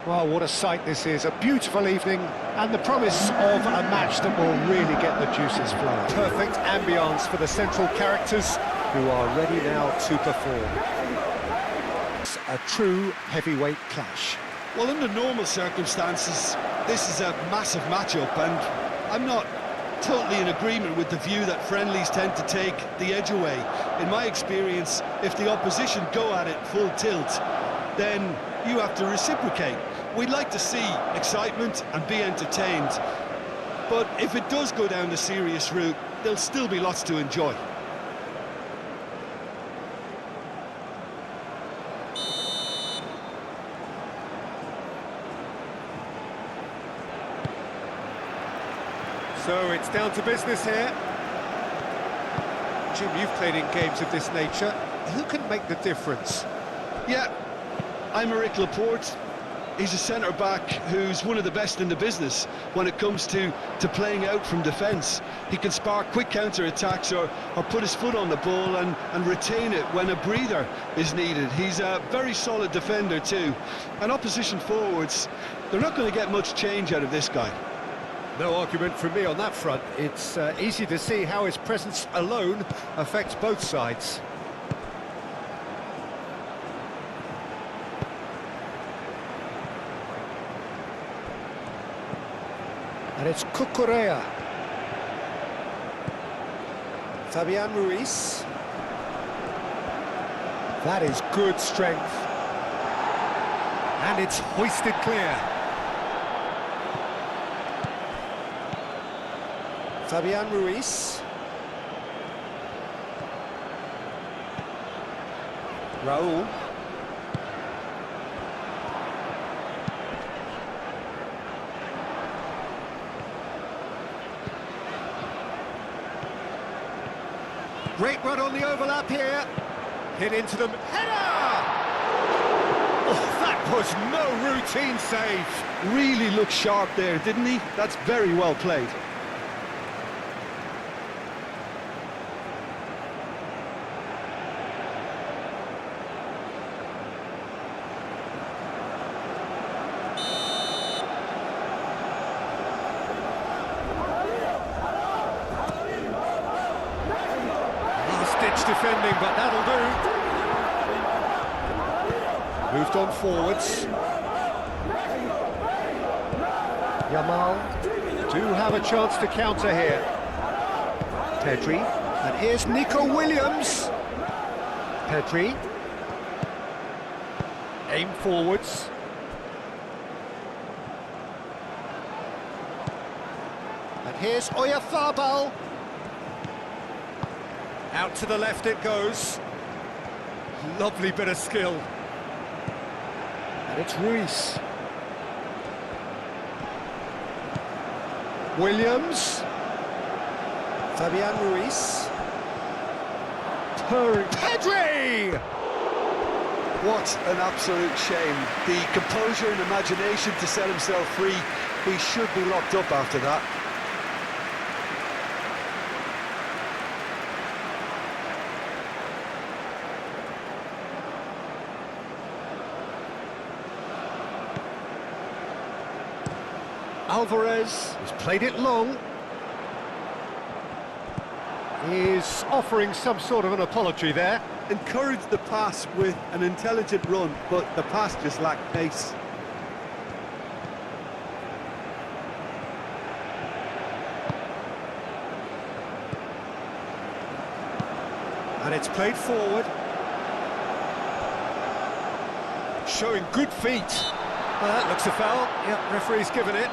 Well, what a sight this is. A beautiful evening and the promise of a match that will really get the juices flowing. Perfect ambience for the central characters who are ready now to perform. It's a true heavyweight clash. Well, under normal circumstances, this is a massive matchup, and I'm not totally in agreement with the view that friendlies tend to take the edge away. In my experience, if the opposition go at it full tilt, then you have to reciprocate. We'd like to see excitement and be entertained, but if it does go down the serious route, there'll still be lots to enjoy. So it's down to business here. Jim, you've played in games of this nature. Who can make the difference? Yeah, I'm Eric Laporte. He's a centre-back who's one of the best in the business when it comes to playing out from defence. He can spark quick counter-attacks or put his foot on the ball and retain it when a breather is needed. He's a very solid defender too. And opposition forwards, they're not going to get much change out of this guy. No argument from me on that front. It's easy to see how his presence alone affects both sides. And it's Cucurella. Fabian Ruiz. That is good strength. And it's hoisted clear. Fabian Ruiz. Raul. Great run on the overlap here. Hit into them. Header! Oh, that was no routine save. Really looked sharp there, didn't he? That's very well played. Defending, but that'll do. Moved on forwards. Yamal do have a chance to counter here. Pedri, and here's Nico Williams. Pedri. Aim forwards. And here's Oyarzabal. Out to the left it goes. Lovely bit of skill. And it's Ruiz. Williams. Fabian Ruiz. Pedri! What an absolute shame. The composure and imagination to set himself free. He should be locked up after that. Alvarez has played it long. He's offering some sort of an apology there. Encouraged the pass with an intelligent run, but the pass just lacked pace. And it's played forward. Showing good feet. Well, that looks a foul. Yep, referee's given it.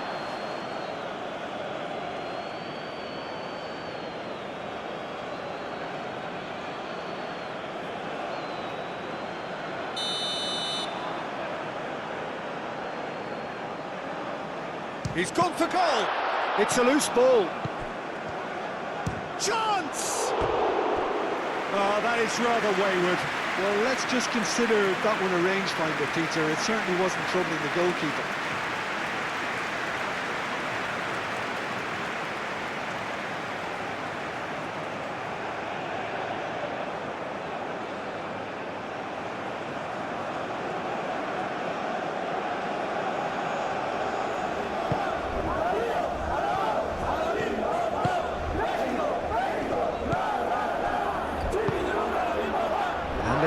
He's gone for goal. It's a loose ball. Chance! Oh, that is rather wayward. Well, let's just consider that one a rangefinder, Peter. It certainly wasn't troubling the goalkeeper.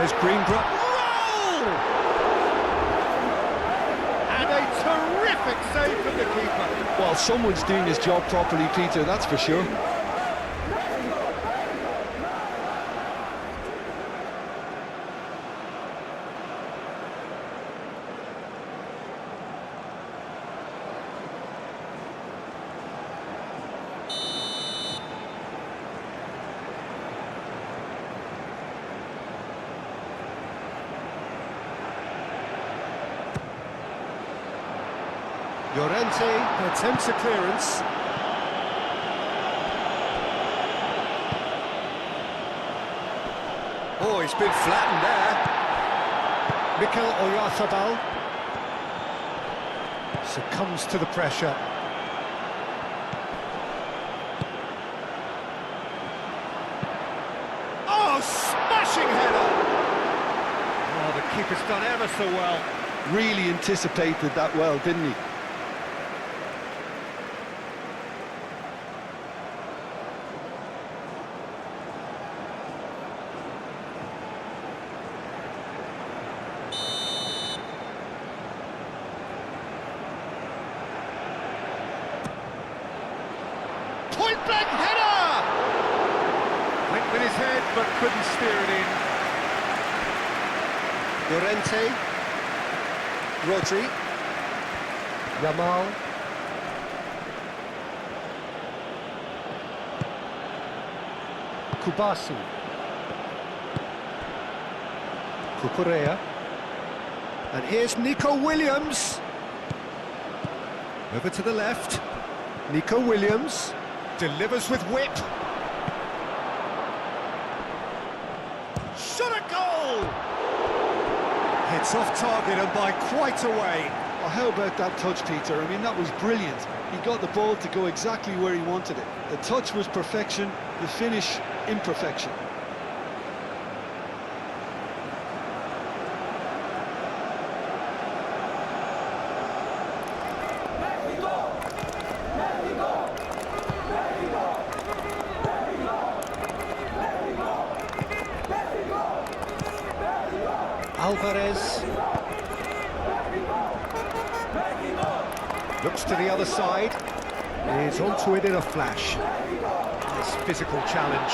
Here's Greenbrook. Roll! And a terrific save from the keeper. Well, someone's doing his job properly, Peter, that's for sure. Llorente attempts a clearance. Oh, he's been flattened there. Mikel Oyarzabal succumbs to the pressure. Oh, smashing header! Oh, the keeper's done ever so well. Really anticipated that well, didn't he? Point-blank header! Went with his head, but couldn't steer it in. Llorente. Rodri. Yamal. Kubasi. Cucurella. And here's Nico Williams. Over to the left. Nico Williams. Delivers with whip. Shot a goal! Hits off target and by quite a way. Well, how about that touch, Peter? I mean, that was brilliant. He got the ball to go exactly where he wanted it. The touch was perfection, the finish, imperfection. Alvarez looks to the other side, is onto it in a flash. Nice physical challenge.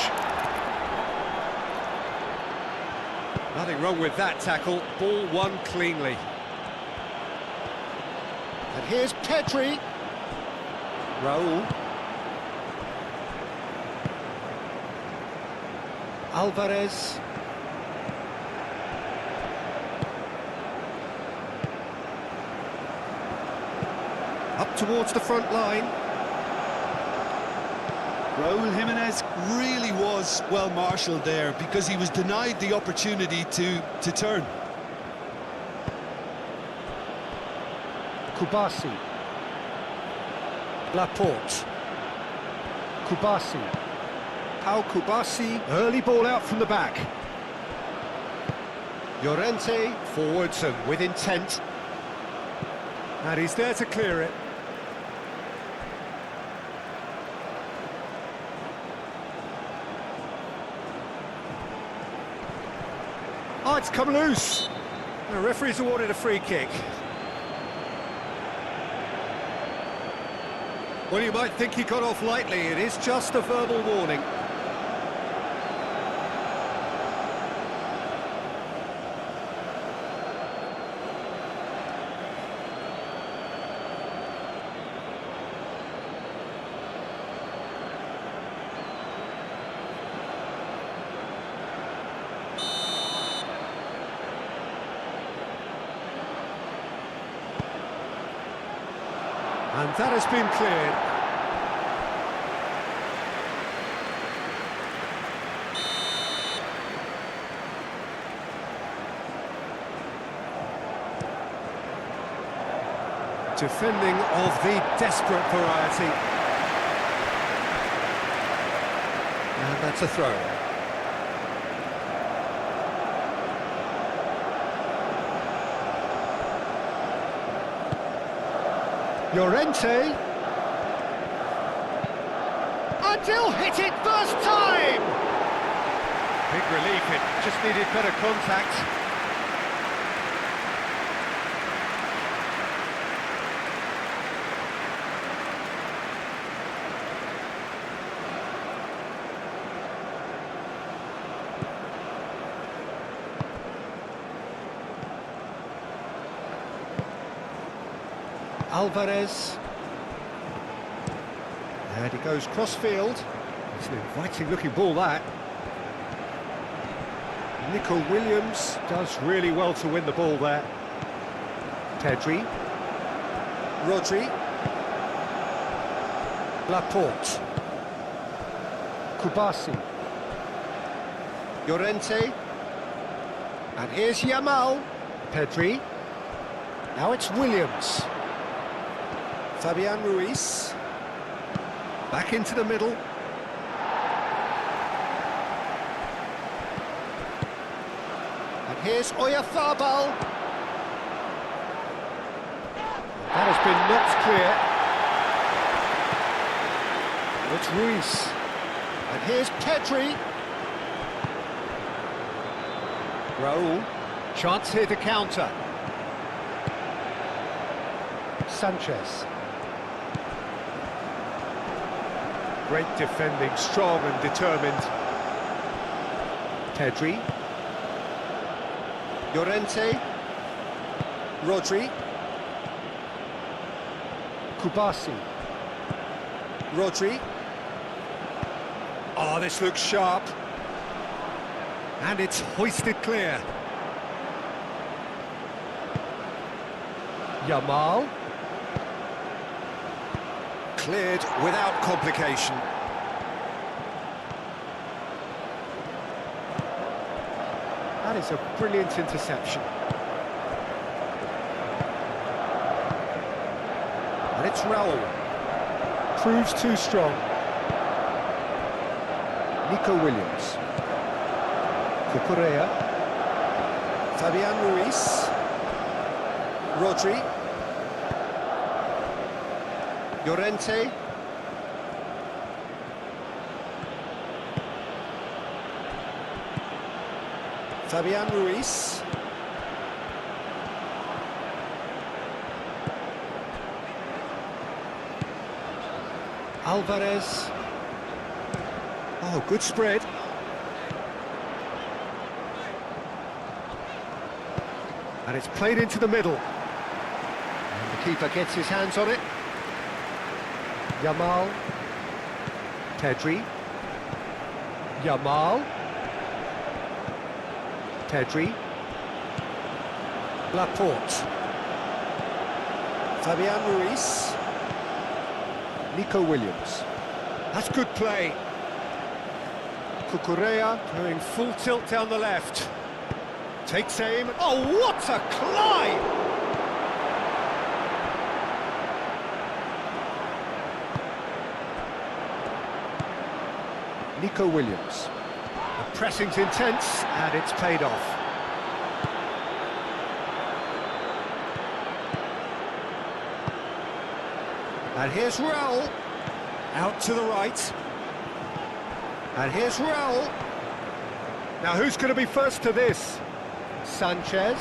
Nothing wrong with that tackle, ball won cleanly. And here's Pedri. Raul. Alvarez. Up towards the front line. Raul Jimenez really was well marshalled there because he was denied the opportunity to turn. Kubasi. Laporte. Kubasi. Pau Kubasi. Early ball out from the back. Llorente forwards and with intent. And he's there to clear it. Oh, it's come loose. The referee's awarded a free kick. Well, you might think he got off lightly. It is just a verbal warning. And that has been cleared. Defending of the desperate variety. And that's a throw. Llorente. And he'll hit it first time! Big relief, it just needed better contact. Alvarez. And he goes cross-field. It's an inviting looking ball, that. Nico Williams does really well to win the ball there. Pedri. Rodri. Laporte. Kubasi. Llorente. And here's Yamal. Pedri. Now it's Williams. Fabian Ruiz. Back into the middle. And here's Oyarzabal. That has been knocked clear. It's Ruiz. And here's Pedri. Raul. Chance here to counter. Sanchez. Great defending, strong and determined. Pedri. Llorente. Rodri. Kubasi. Rodri. Oh, this looks sharp. And it's hoisted clear. Yamal. Cleared without complication. That is a brilliant interception. And it's Raul. Proves too strong. Nico Williams. Cucurella. Fabian Ruiz. Rodri. Llorente. Fabian Ruiz. Alvarez. Oh, good spread. And it's played into the middle. And the keeper gets his hands on it. Yamal. Pedri. Yamal. Pedri. Laporte. Fabian Ruiz. Nico Williams. That's good play. Cucurella going full tilt down the left. Takes aim. Oh, what a climb! Nico Williams. The pressing's intense and it's paid off. And here's Raul. Out to the right. And here's Raul. Now who's going to be first to this? Sanchez.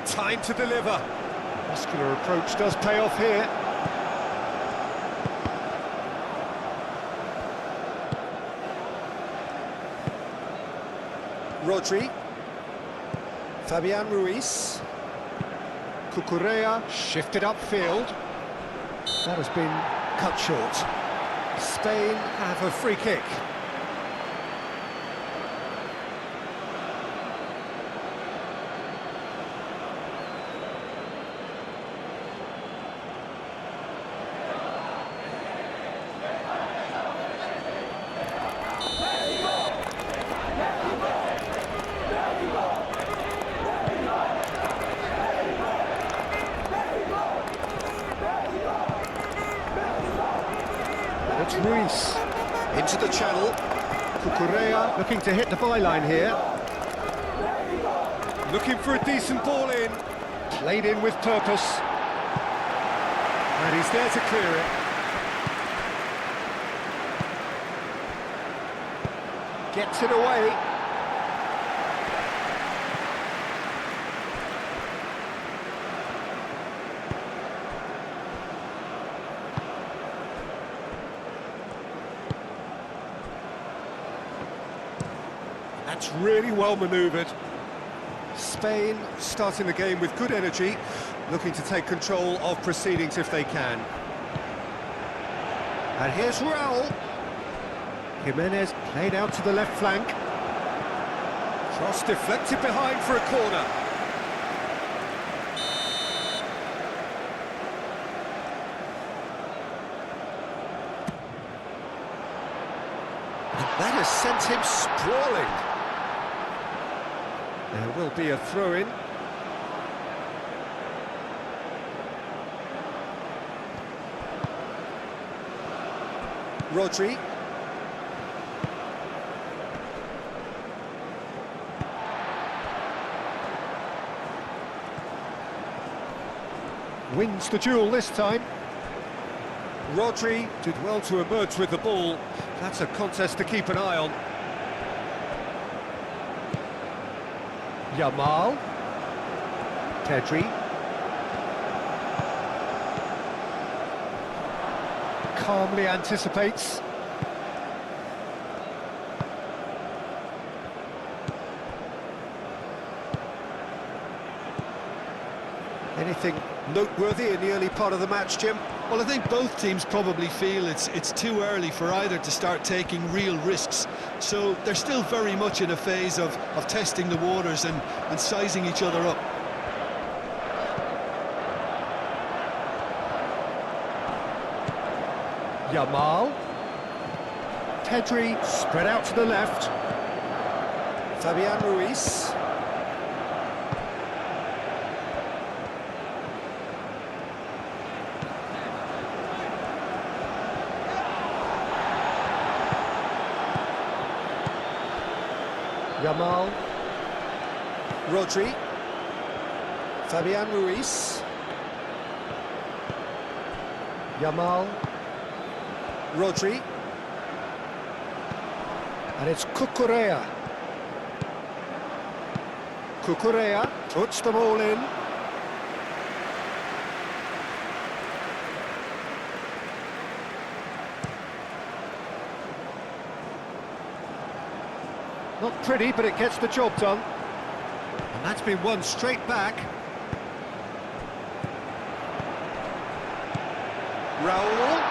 Time to deliver. Muscular approach does pay off here. Rodri. Fabian Ruiz. Cucurella shifted upfield. That has been cut short. Spain have a free kick. It's Ruiz into the channel. Cucurella looking to hit the byline here. Looking for a decent ball in. Played in with purpose. And he's there to clear it. Gets it away. That's really well manoeuvred. Spain starting the game with good energy, looking to take control of proceedings if they can. And here's Raul. Jimenez played out to the left flank. Cross deflected behind for a corner. And that has sent him sprawling. There will be a throw-in. Rodri. Wins the duel this time. Rodri did well to emerge with the ball. That's a contest to keep an eye on. Yamal. Pedri. Calmly anticipates. Anything noteworthy in the early part of the match, Jim? Well, I think both teams probably feel it's too early for either to start taking real risks. So they're still very much in a phase of testing the waters and sizing each other up. Yamal. Pedri spread out to the left. Fabian Ruiz. Yamal. Rodri. Fabian Ruiz. Yamal. Rodri. And it's Cucurella. Cucurella puts them all in. Not pretty, but it gets the job done. And that's been won straight back. Raul.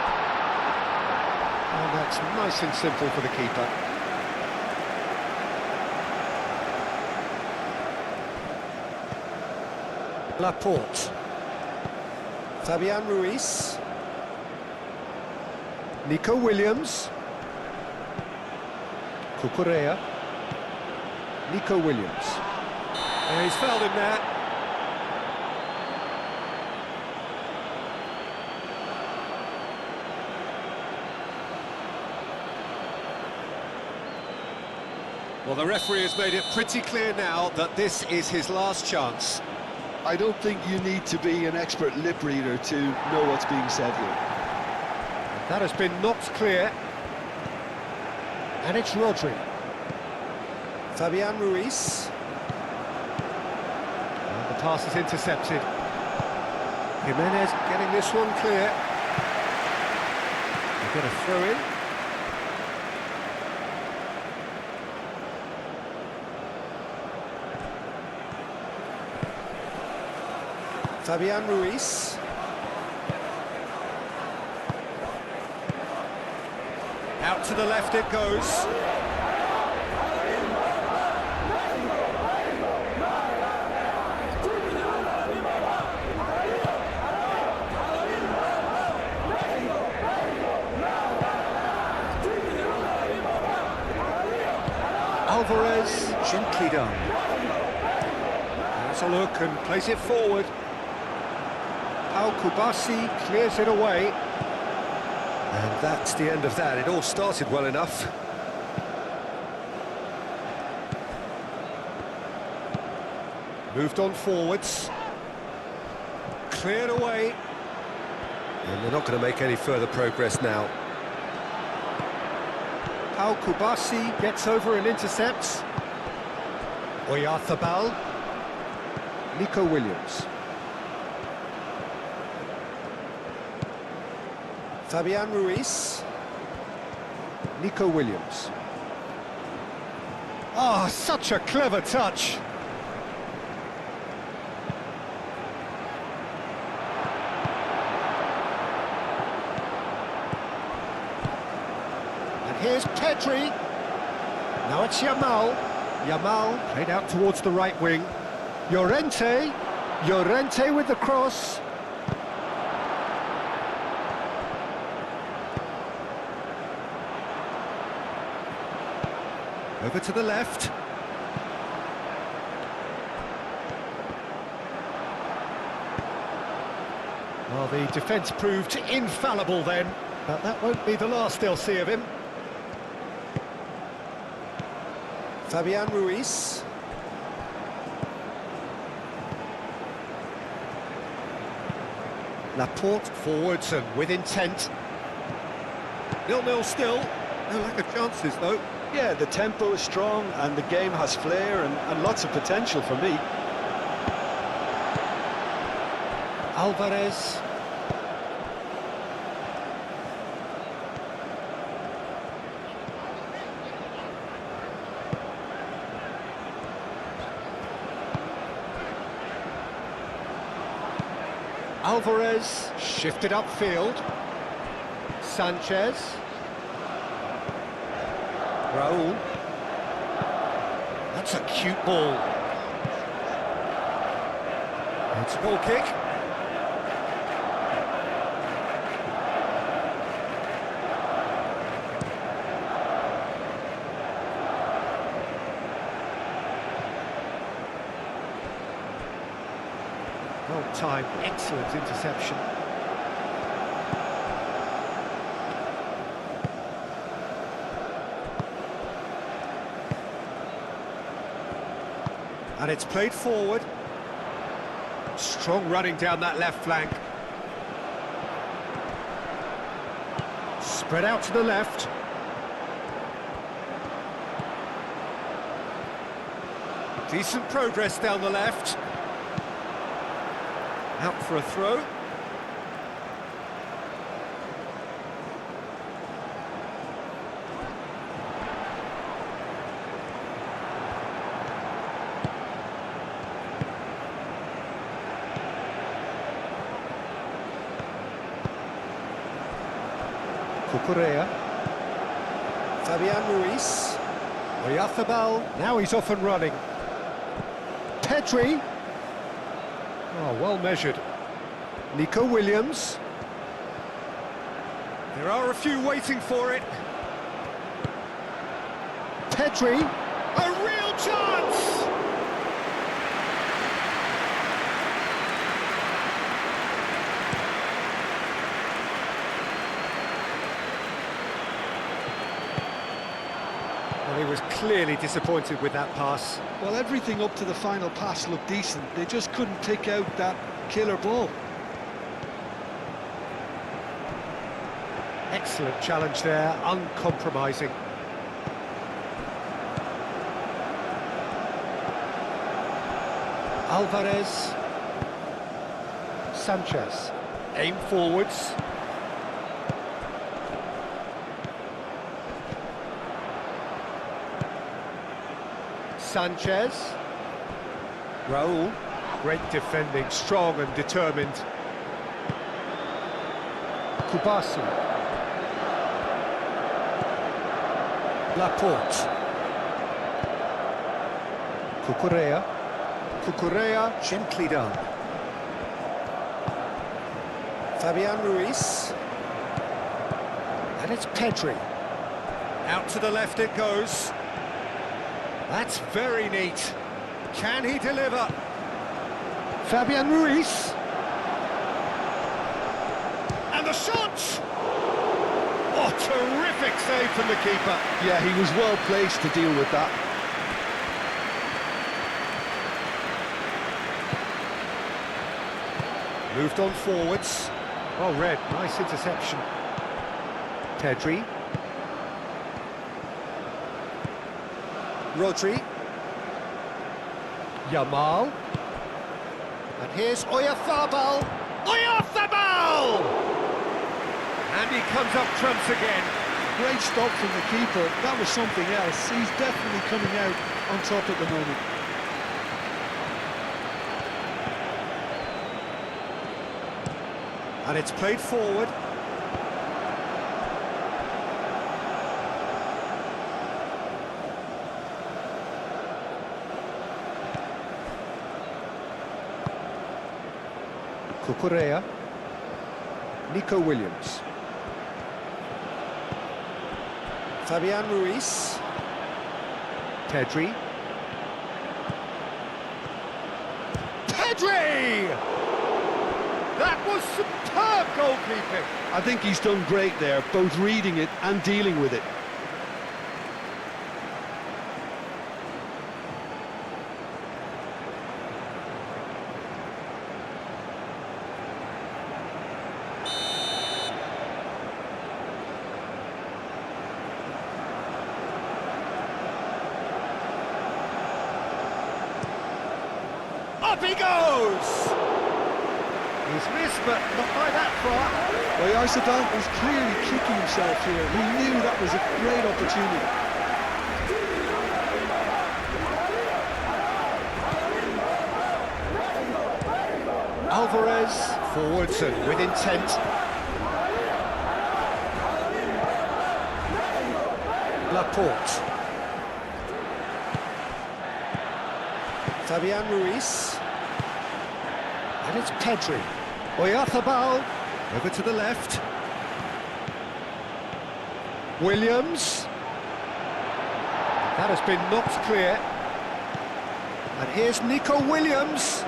And that's nice and simple for the keeper. Laporte. Fabian Ruiz. Nico Williams. Cucurella. Nico Williams. And he's fouled him there. Well, the referee has made it pretty clear now that this is his last chance. I don't think you need to be an expert lip reader to know what's being said here. That has been knocked clear. And it's Rodri. Fabian Ruiz. And the pass is intercepted. Jimenez getting this one clear. They get a throw-in. Fabian Ruiz. Out to the left it goes. Alvarez, gently done. Has a look and plays it forward. Al Kubasi clears it away. And that's the end of that. It all started well enough. Moved on forwards. Cleared away. And they're not going to make any further progress now. Al Kubasi gets over and intercepts. Oyarthabal. Nico Williams. Fabian Ruiz. Nico Williams. Oh, such a clever touch. And here's Pedri. Now it's Yamal. Yamal played out towards the right wing. Llorente. Llorente with the cross. Over to the left. Well, the defence proved infallible then, but that won't be the last they'll see of him. Fabian Ruiz. Laporte forwards and with intent. 0-0 still. No lack of chances though. Yeah, the tempo is strong and the game has flair and lots of potential for me. Alvarez. Alvarez shifted upfield. Sanchez. Raul. That's a cute ball. It's a goal kick. Well timed, excellent interception. And it's played forward. Strong running down that left flank. Spread out to the left. Decent progress down the left. Out for a throw. Cucurella. Fabian Ruiz. Oyarthabal. Now he's off and running. Pedri. Oh, well measured. Nico Williams. There are a few waiting for it. Pedri. A real chance! Well, he was clearly disappointed with that pass. Well, everything up to the final pass looked decent. They just couldn't pick out that killer ball. Excellent challenge there, uncompromising. Alvarez. Sanchez. Aim forwards. Sanchez. Raul. Great defending, strong and determined. Kubasi. Laporte. Cucurella. Cucurella, gently done. Fabian Ruiz. And it's Pedri. Out to the left it goes. That's very neat. Can he deliver? Fabian Ruiz. And the shot! Oh, terrific save from the keeper. Yeah, he was well placed to deal with that. Moved on forwards. Well read, nice interception. Pedri. Rodri. Yamal. And here's Oyarzabal. Oyarzabal! And he comes up trumps again. Great stop from the keeper. That was something else. He's definitely coming out on top at the moment. And it's played forward. Cucurella. Nico Williams. Fabian Ruiz. Pedri. Pedri! That was superb goalkeeping. I think he's done great there, both reading it and dealing with it. Up he goes! He's missed, but not by that far. Well, Oyarzabal was clearly kicking himself here. He knew that was a great opportunity. Alvarez, forwards and with intent. Laporte. Fabian Ruiz. And it's Pedri. Oyarzabal, over to the left. Williams. That has been knocked clear. And here's Nico Williams.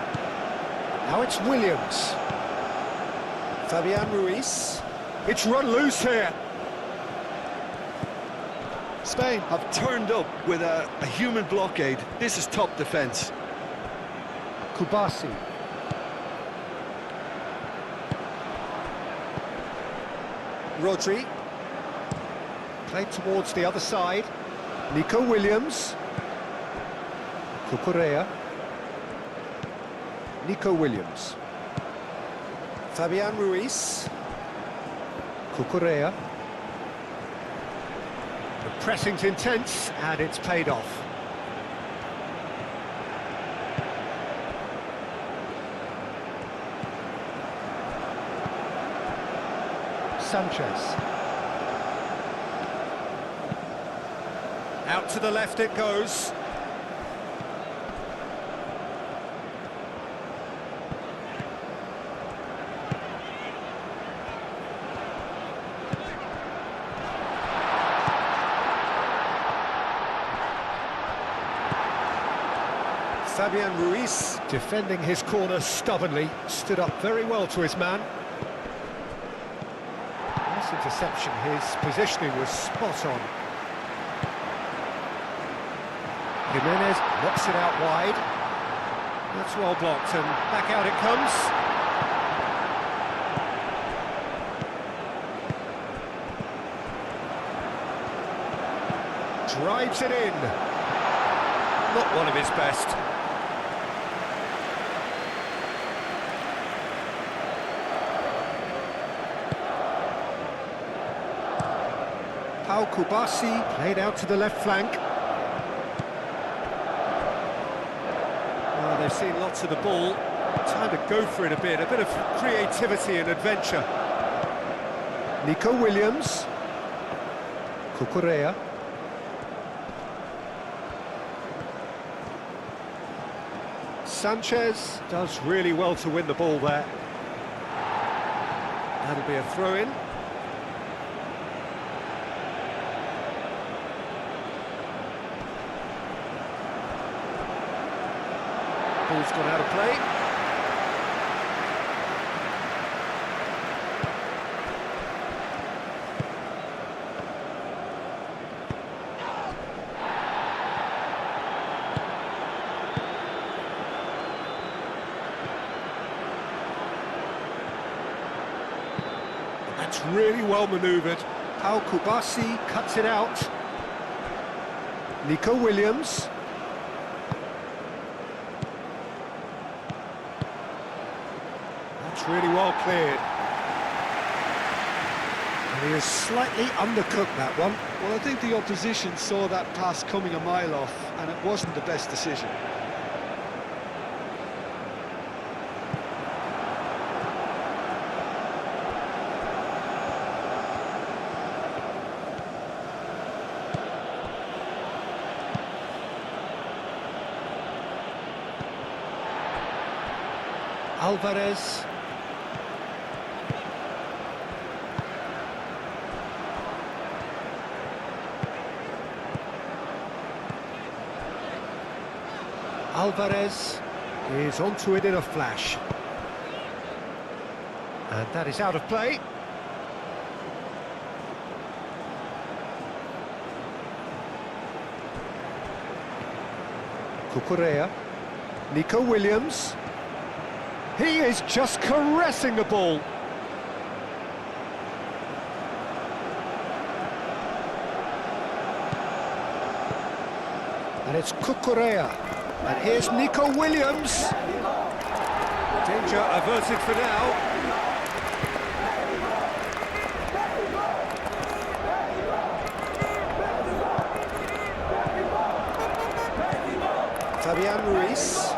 Now it's Williams. Fabian Ruiz. It's run loose here. Spain have turned up with a human blockade. This is top defence. Kubasi. Rodri. Played towards the other side. Nico Williams. Cucurella. Nico Williams. Fabian Ruiz. Cucurella. The pressing's intense and it's paid off. Sanchez. Out to the left it goes. Fabian Ruiz, defending his corner stubbornly, stood up very well to his man. Nice interception, his positioning was spot on. Jimenez knocks it out wide. That's well blocked, and back out it comes. Drives it in. Not one of his best. Pau Kubasi played out to the left flank. Well, they've seen lots of the ball. Time to go for it a bit of creativity and adventure. Nico Williams. Cucurella. Sanchez does really well to win the ball there. That'll be a throw-in. Ball's gone out of play. That's really well manoeuvred. Pau Kubasi cuts it out. Nico Williams. That's really well cleared. And he has slightly undercooked that one. Well, I think the opposition saw that pass coming a mile off, and it wasn't the best decision. Alvarez. Alvarez is onto it in a flash. And that is out of play. Cucurella. Nico Williams. He is just caressing the ball. And it's Cucurella. And here's Nico Williams. Danger averted for now. Fabian Ruiz.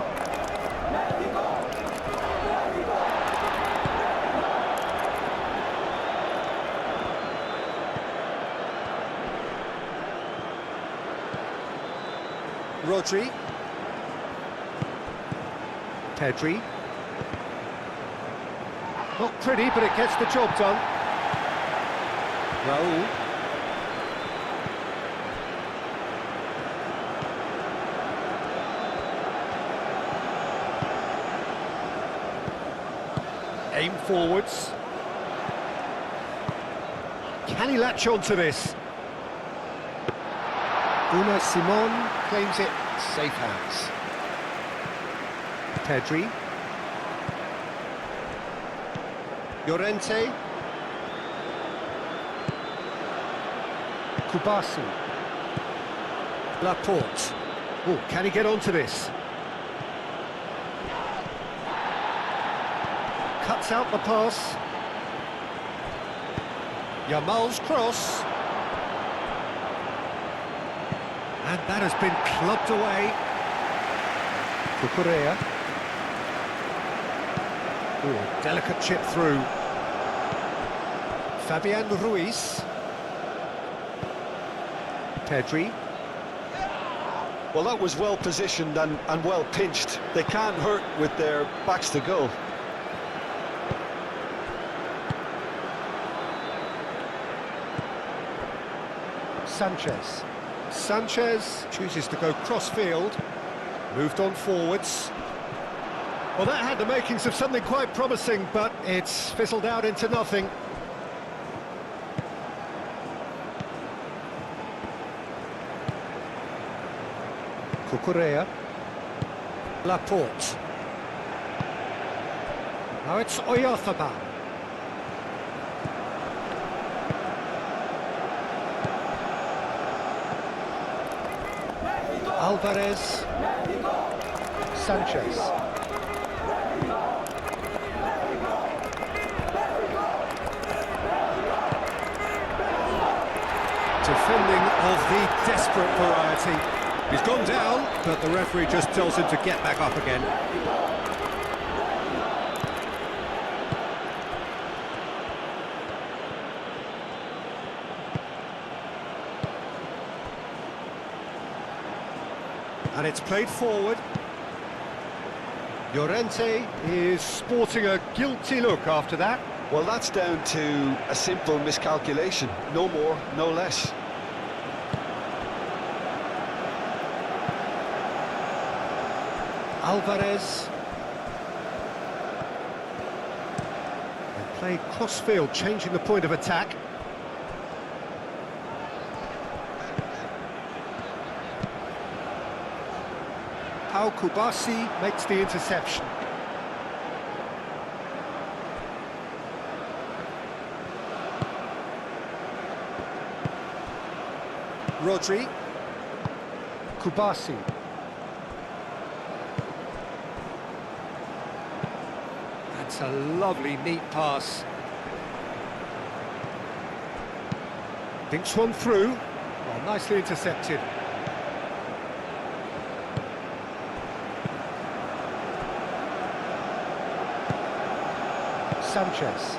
Rodri. Pedri. Not pretty, but it gets the job done. Raul. Aim forwards. Can he latch on to this? Una Simon claims it, safe hands. Pedri. Llorente. Kubasi. Laporte. Oh, can he get onto this? Cuts out the pass. Yamal's cross. And that has been clubbed away. Cucurella. Oh, delicate chip through. Fabian Ruiz. Pedri. Well, that was well positioned and well pinched. They can't hurt with their backs to goal. Sanchez. Sanchez chooses to go cross-field. Moved on forwards. Well, that had the makings of something quite promising, but it's fizzled out into nothing. Cucurella. Laporte. Now it's Oyarzabal. Alvarez. Sanchez. Defending of the desperate variety. He's gone down, but the referee just tells him to get back up again. And it's played forward. Llorente is sporting a guilty look after that. Well, that's down to a simple miscalculation. No more, no less. Alvarez. They played cross-field, changing the point of attack. Pau Kubasi makes the interception. Rodri. Kubasi. That's a lovely, neat pass. Thinks one through. Well, nicely intercepted. Sanchez.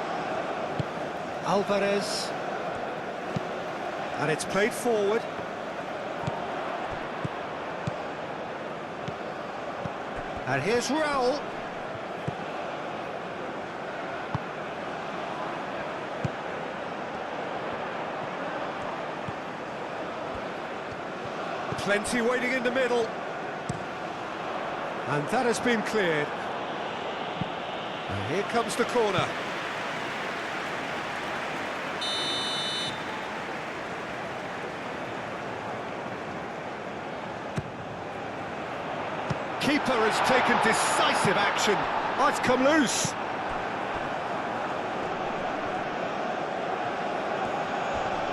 Alvarez. And it's played forward. And here's Raul. Plenty waiting in the middle. And that has been cleared. And here comes the corner. Keeper has taken decisive action. Oh, it's come loose.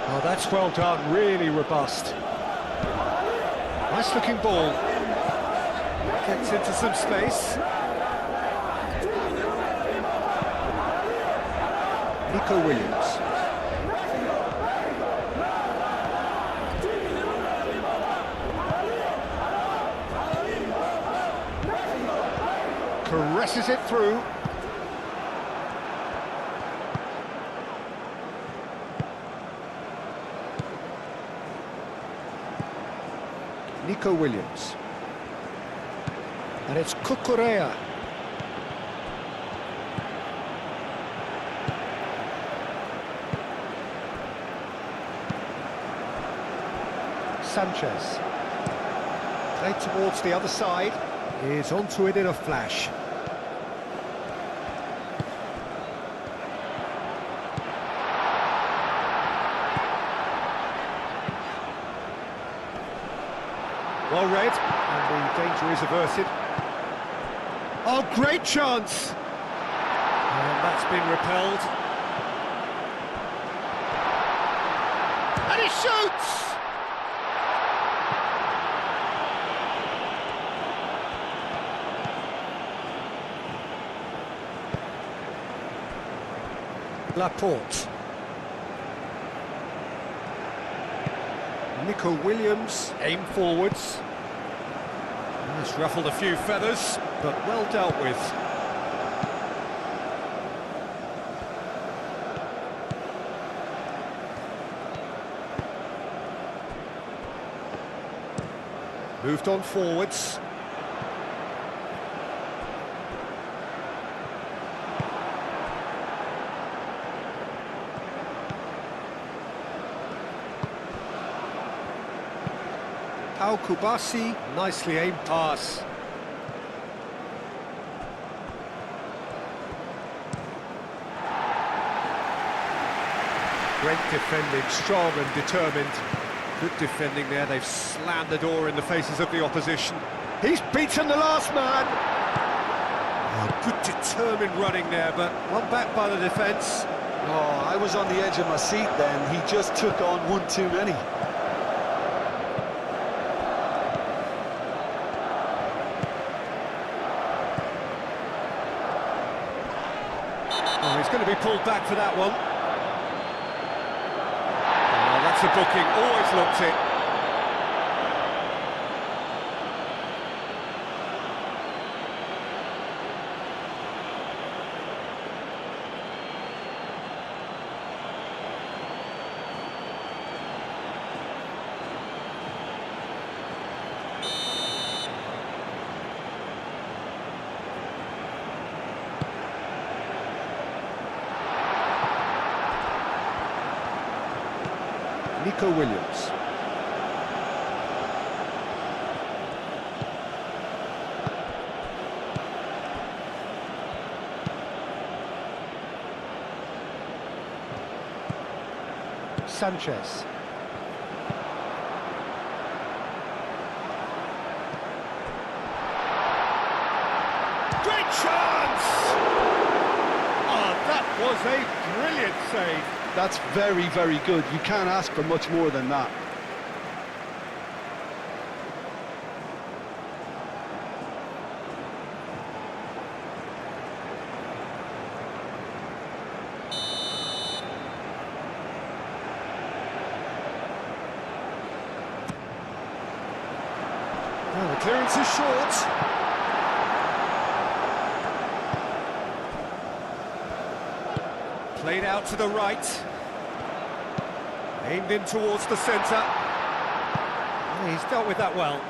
Oh, that's well done, really robust. Nice looking ball. Gets into some space. Nico Williams. Caresses it through. Nico Williams. And it's Cucurella. Sanchez. Played towards the other side. Is onto it in a flash. Well read, and the danger is averted. Oh, great chance! And that's been repelled. And he shoots! Laporte. Nico Williams, aim forwards. Has ruffled a few feathers, but well dealt with. Moved on forwards. Kubasi, nicely aimed pass. Great defending, strong and determined. Good defending there, they've slammed the door in the faces of the opposition. He's beaten the last man! Oh, good determined running there, but one back by the defence. Oh, I was on the edge of my seat then. He just took on one too many. Oh, he's going to be pulled back for that one. Oh, that's a booking, always looked it. Nico Williams. Sanchez. Great chance! Oh, that was a brilliant save. That's very, very good. You can't ask for much more than that. Clearance is short. Played out to the right. Aimed in towards the centre. He's dealt with that well.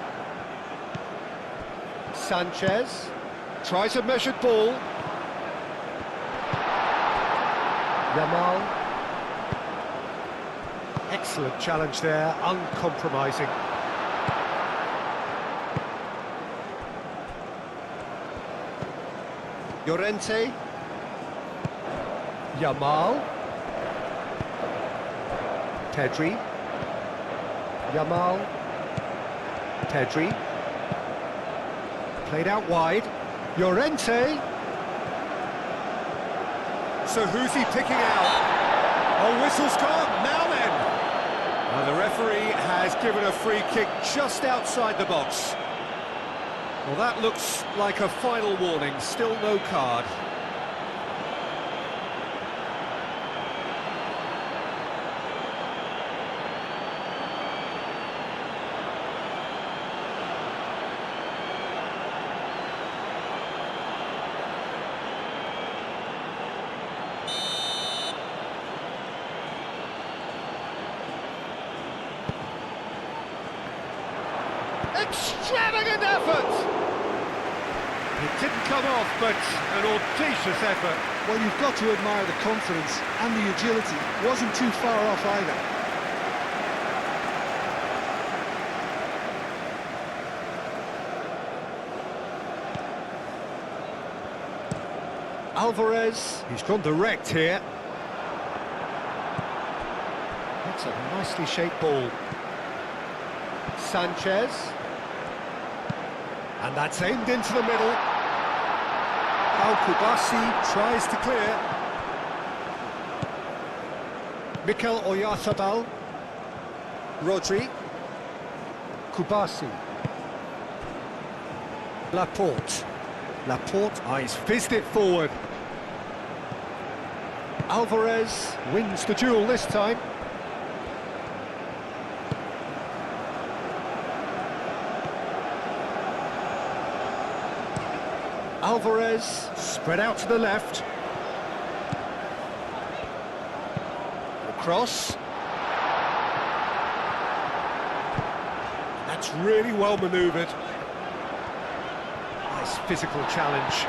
Sanchez tries a measured ball. Yamal. Excellent challenge there, uncompromising. Llorente. Yamal. Pedri. Yamal. Pedri. Played out wide. Llorente. So who's he picking out? Oh, whistle's gone. Now then. Well, the referee has given a free kick just outside the box. Well, that looks like a final warning. Still no card. Extravagant effort! It didn't come off, but an audacious effort. Well, you've got to admire the confidence and the agility. Wasn't too far off either. Alvarez, he's gone direct here. That's a nicely shaped ball. Sanchez. And that's aimed into the middle. Kubasi tries to clear. Mikel Oyarzabal. Rodri. Kubasi. Laporte. Laporte, he's fizzed it forward. Alvarez wins the duel this time. Alvarez, spread out to the left. The cross. That's really well manoeuvred. Nice physical challenge.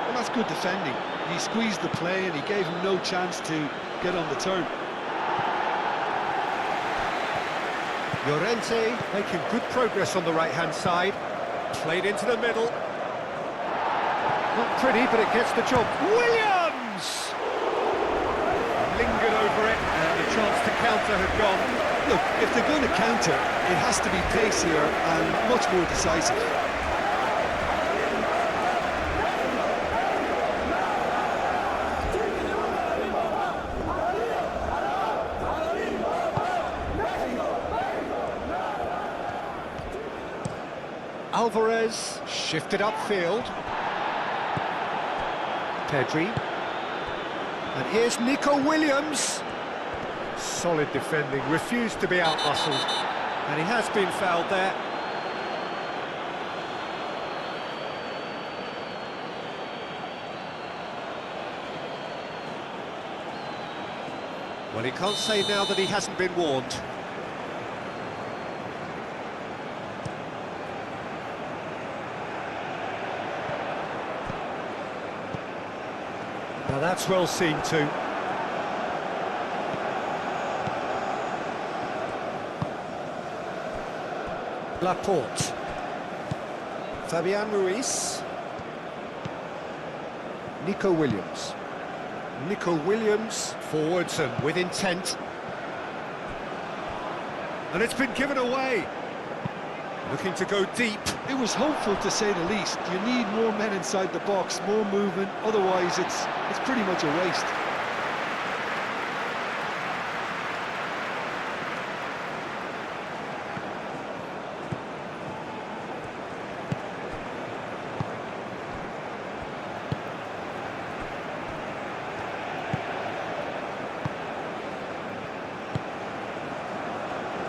Well, that's good defending. He squeezed the play and he gave him no chance to get on the turn. Llorente making good progress on the right-hand side. Played into the middle. Not pretty, but it gets the job. Williams! Lingered over it, and the chance to counter had gone. Look, if they're going to counter, it has to be pacier and much more decisive. Alvarez shifted upfield. Pedri. And here's Nico Williams. Solid defending, refused to be out-muscled. And he has been fouled there. Well, he can't say now that he hasn't been warned. Now that's well seen too. Laporte. Fabian Ruiz. Nico Williams. Nico Williams forwards and with intent. And it's been given away. Looking to go deep. It was hopeful, to say the least. You need more men inside the box, more movement, otherwise it's pretty much a waste.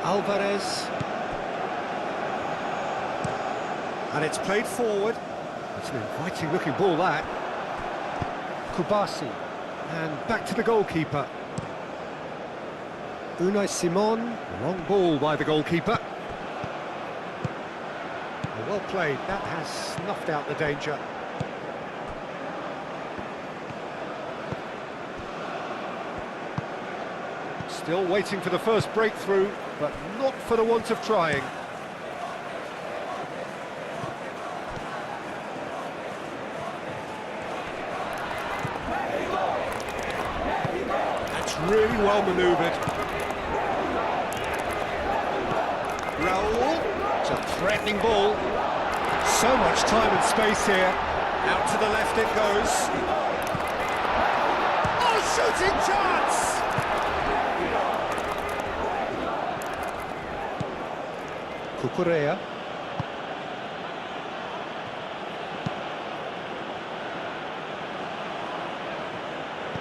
Alvarez. And it's played forward. It's an inviting looking ball, that. Kubasi. And back to the goalkeeper. Unai Simon. Long ball by the goalkeeper. Well played. That has snuffed out the danger. Still waiting for the first breakthrough, but not for the want of trying. That's really well manoeuvred. Raul, it's a threatening ball. So much time and space here. Out to the left it goes. Oh, shooting chance! Cucurella.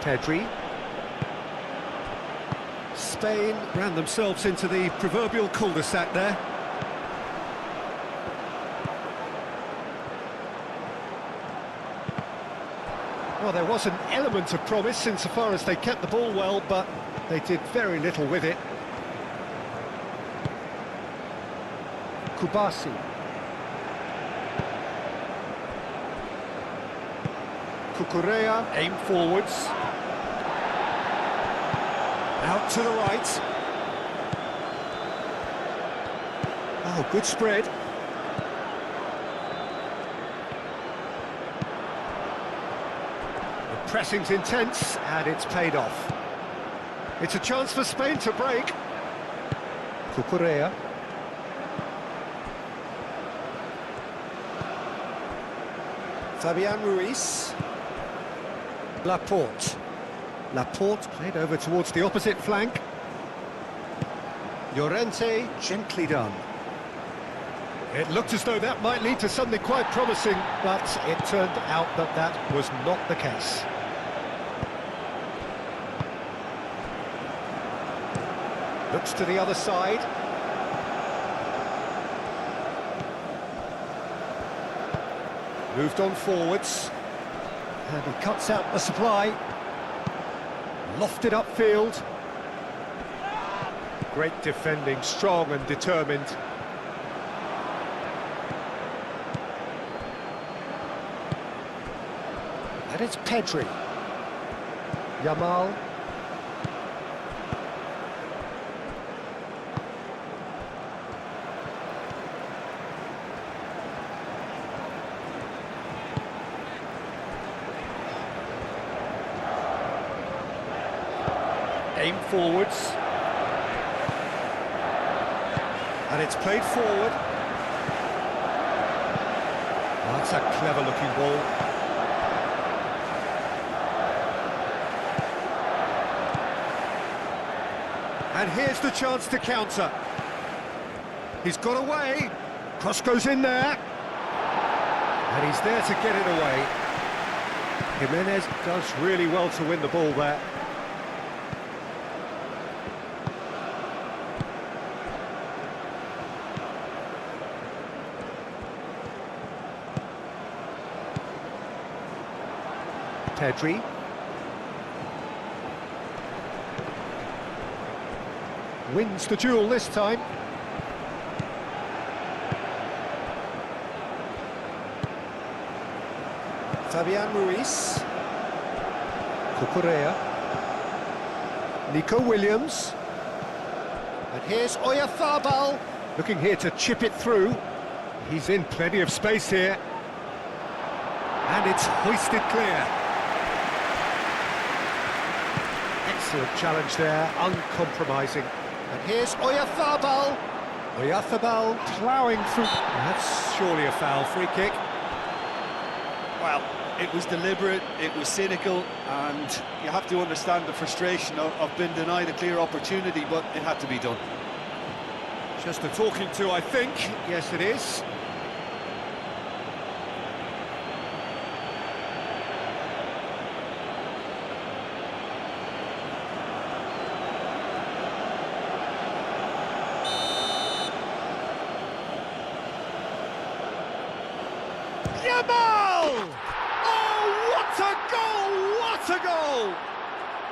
Pedri. Spain ran themselves into the proverbial cul-de-sac there. Well, there was an element of promise insofar as they kept the ball well, but they did very little with it. Kubasi. Cucurella, aim forwards. Out to the right. Oh, good spread. The pressing's intense, and it's paid off. It's a chance for Spain to break. Cucurella. Fabian Ruiz. Laporte. Laporte played over towards the opposite flank. Llorente, gently done. It looked as though that might lead to something quite promising, but it turned out that that was not the case. Looks to the other side. Moved on forwards. And he cuts out the supply. Lofted upfield. Great defending, strong and determined. And it's Pedri. Yamal. Aim forwards. And it's played forward. Oh, that's a clever looking ball. And here's the chance to counter. He's got away. Cross goes in there. And he's there to get it away. Jimenez does really well to win the ball there. Pedri. Wins the duel this time. Fabian Ruiz. Cucurella. Nico Williams. And here's Oyarzabal, looking here to chip it through. He's in plenty of space here. And it's hoisted clear. Excellent challenge there, uncompromising. And here's Oyarzabal. Oyarzabal ploughing through. That's surely a foul. Free kick. Well, it was deliberate, it was cynical, and you have to understand the frustration of being denied a clear opportunity, but it had to be done. Just a talking to, I think. Yes, it is.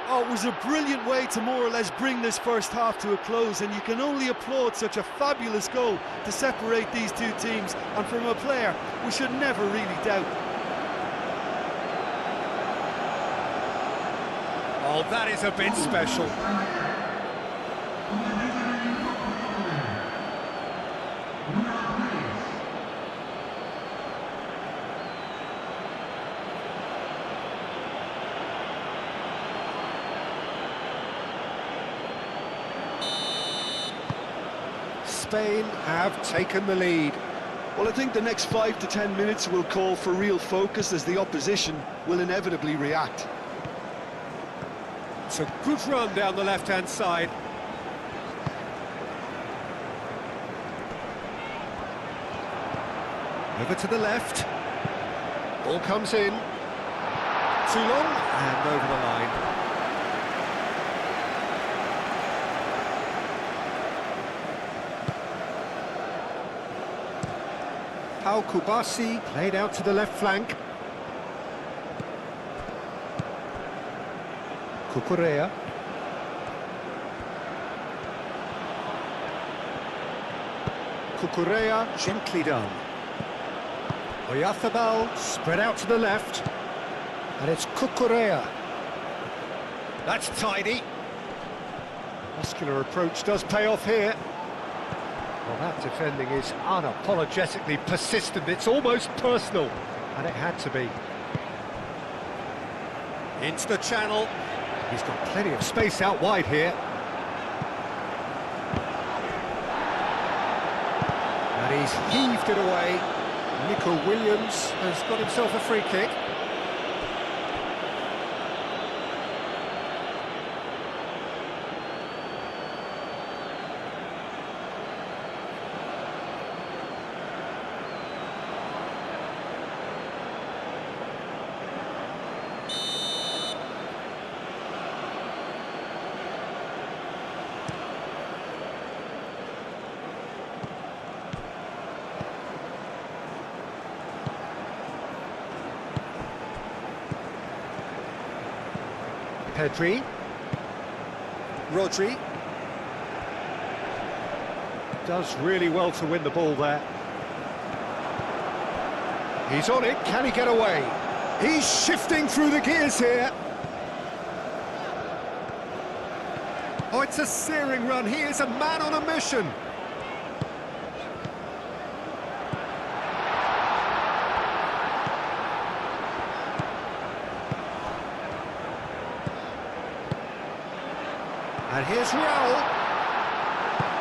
Oh, it was a brilliant way to more or less bring this first half to a close, and you can only applaud such a fabulous goal to separate these two teams, and from a player we should never really doubt. Oh, that is a bit special. Spain have taken the lead. Well, I think the next 5 to 10 minutes will call for real focus, as the opposition will inevitably react. It's a good run down the left-hand side. Over to the left. Ball comes in. Too long, and over the line. Pau Kubasi played out to the left flank. Cucurella. Cucurella, gently done. Oyarzabal spread out to the left. And it's Cucurella. That's tidy. Muscular approach does pay off here. Well, that defending is unapologetically persistent. It's almost personal, and it had to be. Into the channel. He's got plenty of space out wide here. And he's heaved it away. Nico Williams has got himself a free kick. Pedri, Rodri, does really well to win the ball there. He's on it, can he get away? He's shifting through the gears here. Oh, it's a searing run, he is a man on a mission. And here's Raul.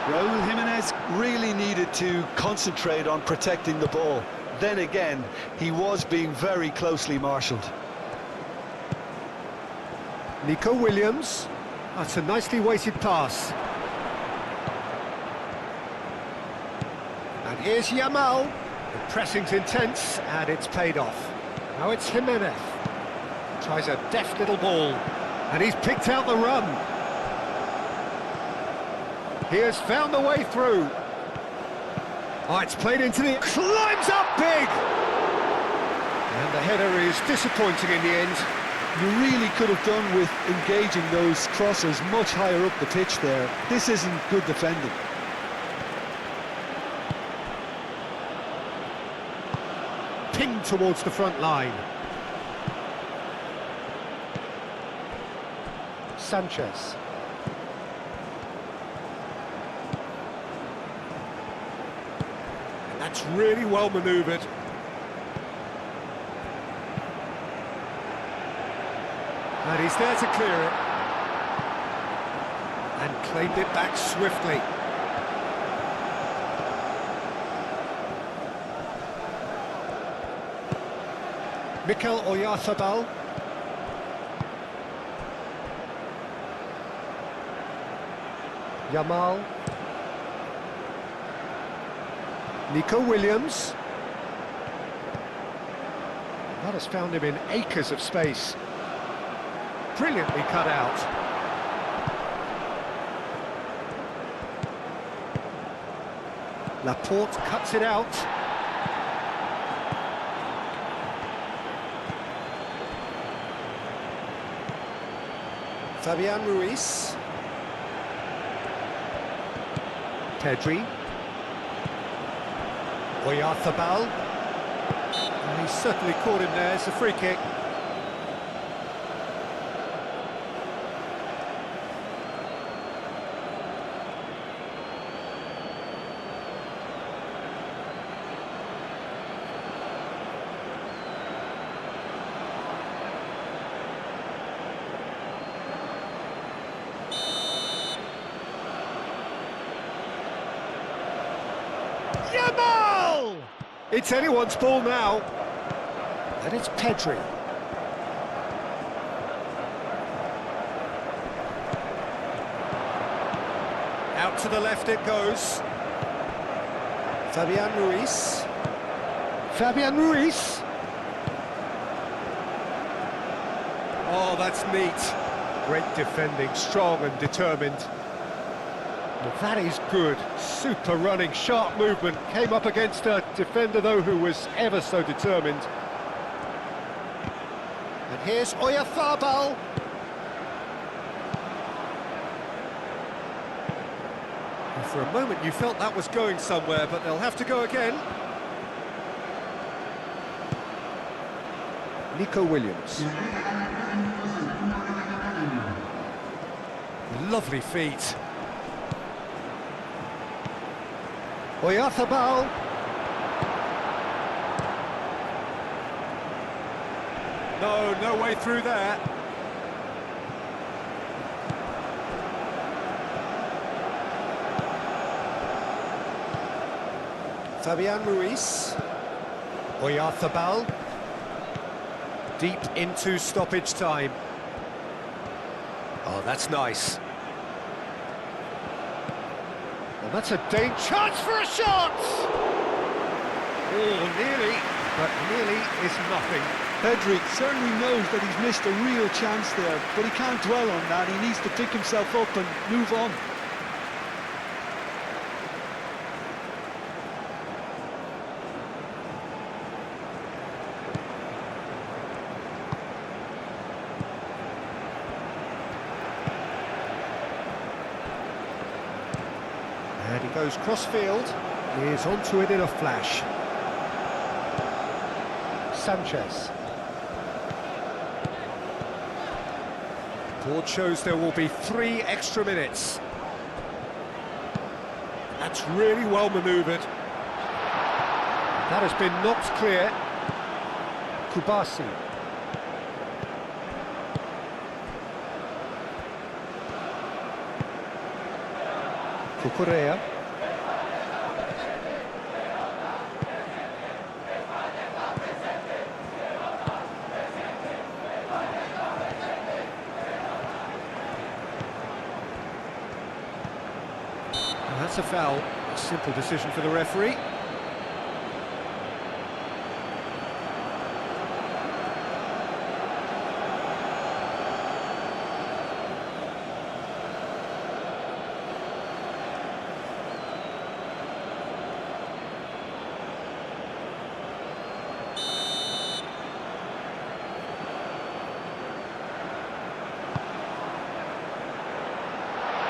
Raul Jimenez really needed to concentrate on protecting the ball. Then again, he was being very closely marshalled. Nico Williams. That's a nicely weighted pass. And here's Yamal. The pressing's intense, and it's paid off. Now it's Jimenez. Tries a deft little ball, and he's picked out the run. He has found the way through. Oh, it's played into the... climbs up big! And the header is disappointing in the end. You really could have done with engaging those crossers much higher up the pitch there. This isn't good defending. Pinged towards the front line. Sanchez. That's really well manoeuvred. And he's there to clear it. And claimed it back swiftly. Mikel Oyarzabal. Yamal. Nico Williams. That has found him in acres of space. Brilliantly cut out. Laporte cuts it out. Fabian Ruiz. Pedri. Oyarzabal. He's certainly caught him there. It's a free kick. Yamal! It's anyone's ball now. And it's Pedri. Out to the left it goes. Fabian Ruiz. Fabian Ruiz. Oh, that's neat. Great defending, strong and determined. Well, that is good. Super running, sharp movement. Came up against a defender, though, who was ever so determined. And here's Oyarzabal. And for a moment you felt that was going somewhere, but they'll have to go again. Nico Williams. Lovely feet. Oyarzabal. No way through there. Fabian Ruiz. Oyarzabal. Deep into stoppage time. Oh, that's nice. Well, that's a chance for a shot! Oh, nearly, but nearly is nothing. Pedri certainly knows that he's missed a real chance there, but he can't dwell on that. He needs to pick himself up and move on. And he goes cross-field. He is onto it in a flash. Sanchez. Board shows there will be 3 extra minutes. That's really well manoeuvred. That has been knocked clear. Kubasi. Cucurella. That's a foul. A simple decision for the referee.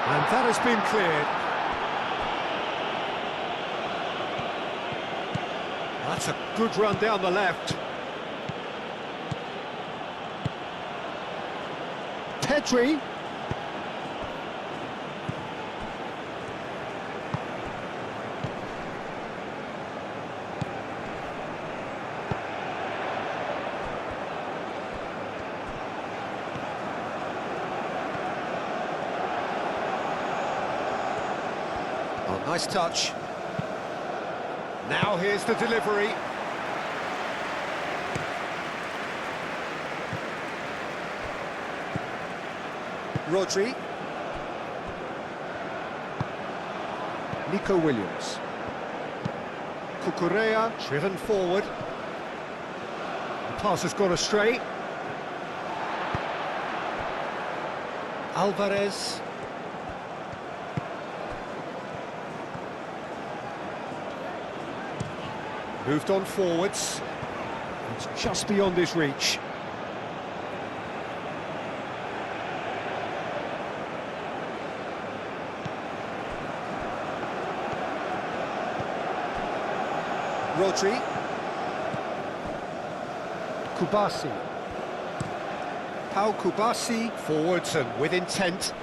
And that has been cleared. That's a good run down the left. Pedri. Oh, nice touch. Now here's the delivery. Rodri. Nico Williams. Cucurella driven forward. The pass has gone astray. Alvarez. Moved on forwards. It's just beyond his reach. Rodri. Kubasi. Pau Kubasi, forwards and with intent.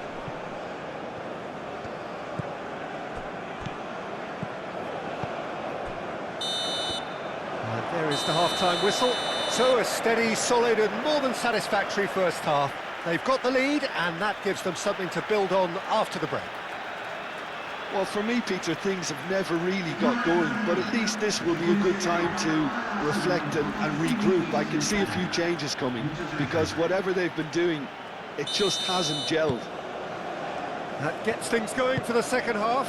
And there is the half-time whistle. So a steady, solid and more than satisfactory first half. They've got the lead and that gives them something to build on after the break. Well, for me, Peter, things have never really got going, but at least this will be a good time to reflect and regroup. I can see a few changes coming, because whatever they've been doing, it just hasn't gelled. That gets things going for the second half.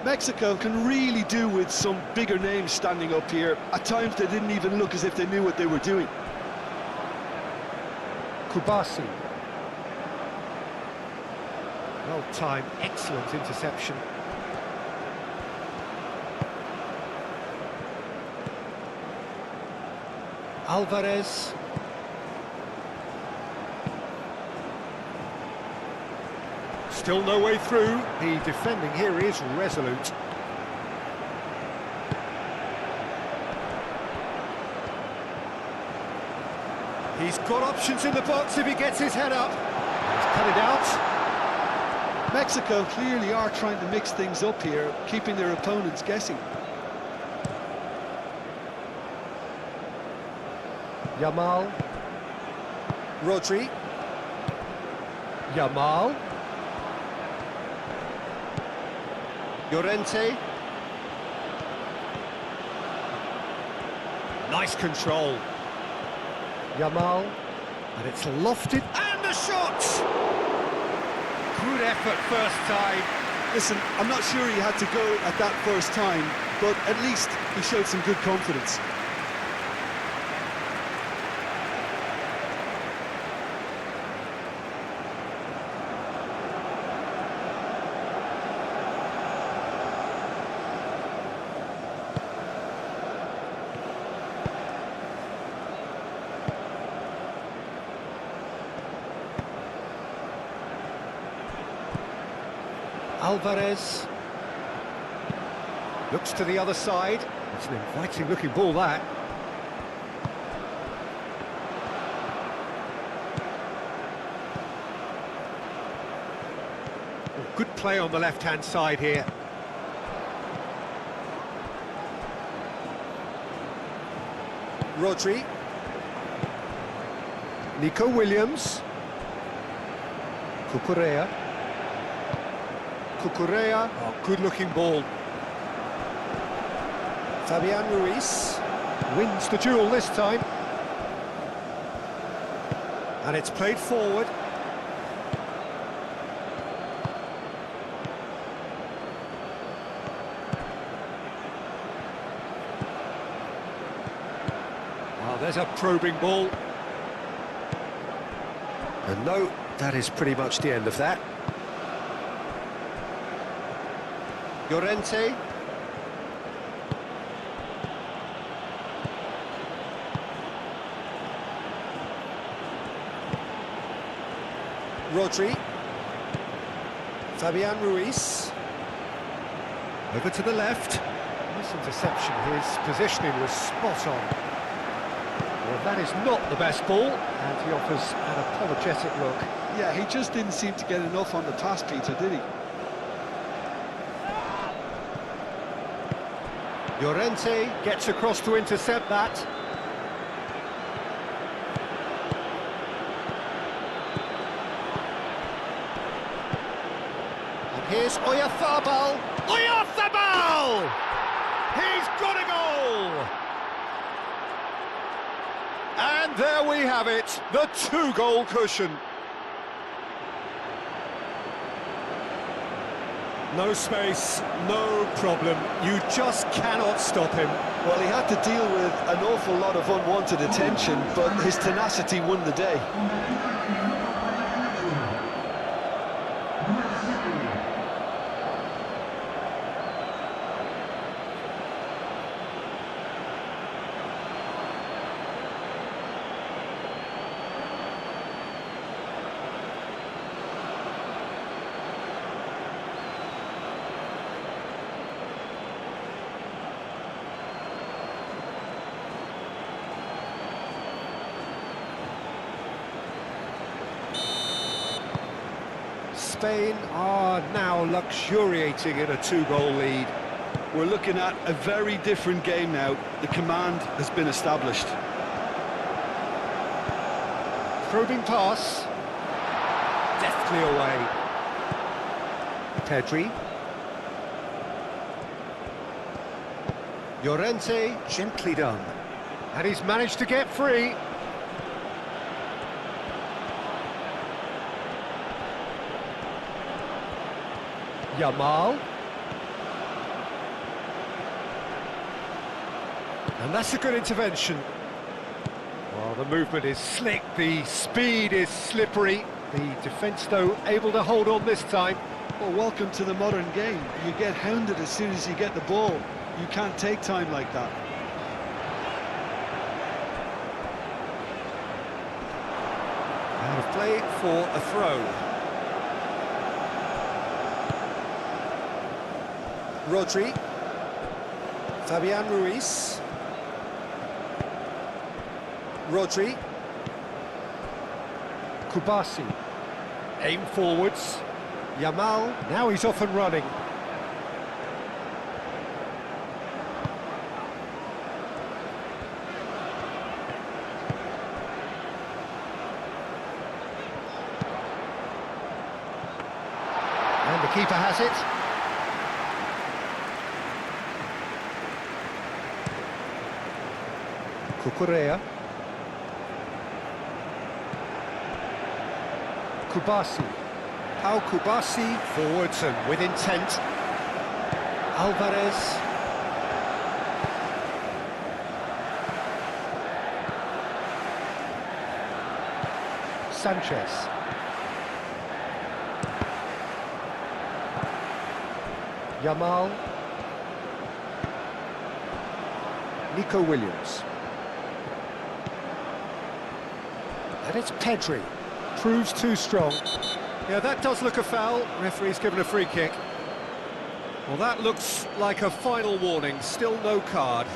Mexico can really do with some bigger names standing up here. At times they didn't even look as if they knew what they were doing. Kubasi. Well-timed, excellent interception. Alvarez. Still no way through. The defending here is resolute. He's got options in the box if he gets his head up. He's cut it out. Mexico clearly are trying to mix things up here, keeping their opponents guessing. Yamal. Rodri. Yamal. Llorente. Nice control. Yamal. And it's lofted. And the shot! Good effort first time. Listen, I'm not sure he had to go at that first time, but at least he showed some good confidence. Alvarez looks to the other side. It's an inviting looking ball, that. Oh, good play on the left-hand side here. Rodri. Nico Williams. Cucurella. Cucurella, oh, good-looking ball. Fabian Ruiz wins the duel this time. And it's played forward. Well, there's a probing ball. And no, that is pretty much the end of that. Llorente. Rodri. Fabian Ruiz. Over to the left. Nice interception. His positioning was spot on. Well, that is not the best ball, and he offers an apologetic look. Yeah, he just didn't seem to get enough on the pass, Peter, did he? Llorente gets across to intercept that. And here's Oyarzabal. Oyarzabal! He's got a goal! And there we have it, the two-goal cushion. No space, no problem. You just cannot stop him. Well, he had to deal with an awful lot of unwanted attention, but his tenacity won the day. Spain are now luxuriating in a 2-goal lead. We're looking at a very different game now. The command has been established. Probing pass. Deftly away. Pedri. Llorente, gently done. And he's managed to get free. Yamal. And that's a good intervention. Well, the movement is slick, the speed is slippery. The defence, though, able to hold on this time. Well, welcome to the modern game. You get hounded as soon as you get the ball. You can't take time like that. Out of play for a throw. Rodri. Fabian Ruiz. Rodri. Kubasi. Aim forwards. Yamal. Now he's off and running. And the keeper has it. Cucurella. Kubasi. How Kubasi forwards and with intent. Alvarez. Sanchez. Yamal. Nico Williams. And it's Pedri. Proves too strong. Yeah, that does look a foul. Referee's given a free kick. Well, that looks like a final warning. Still no card.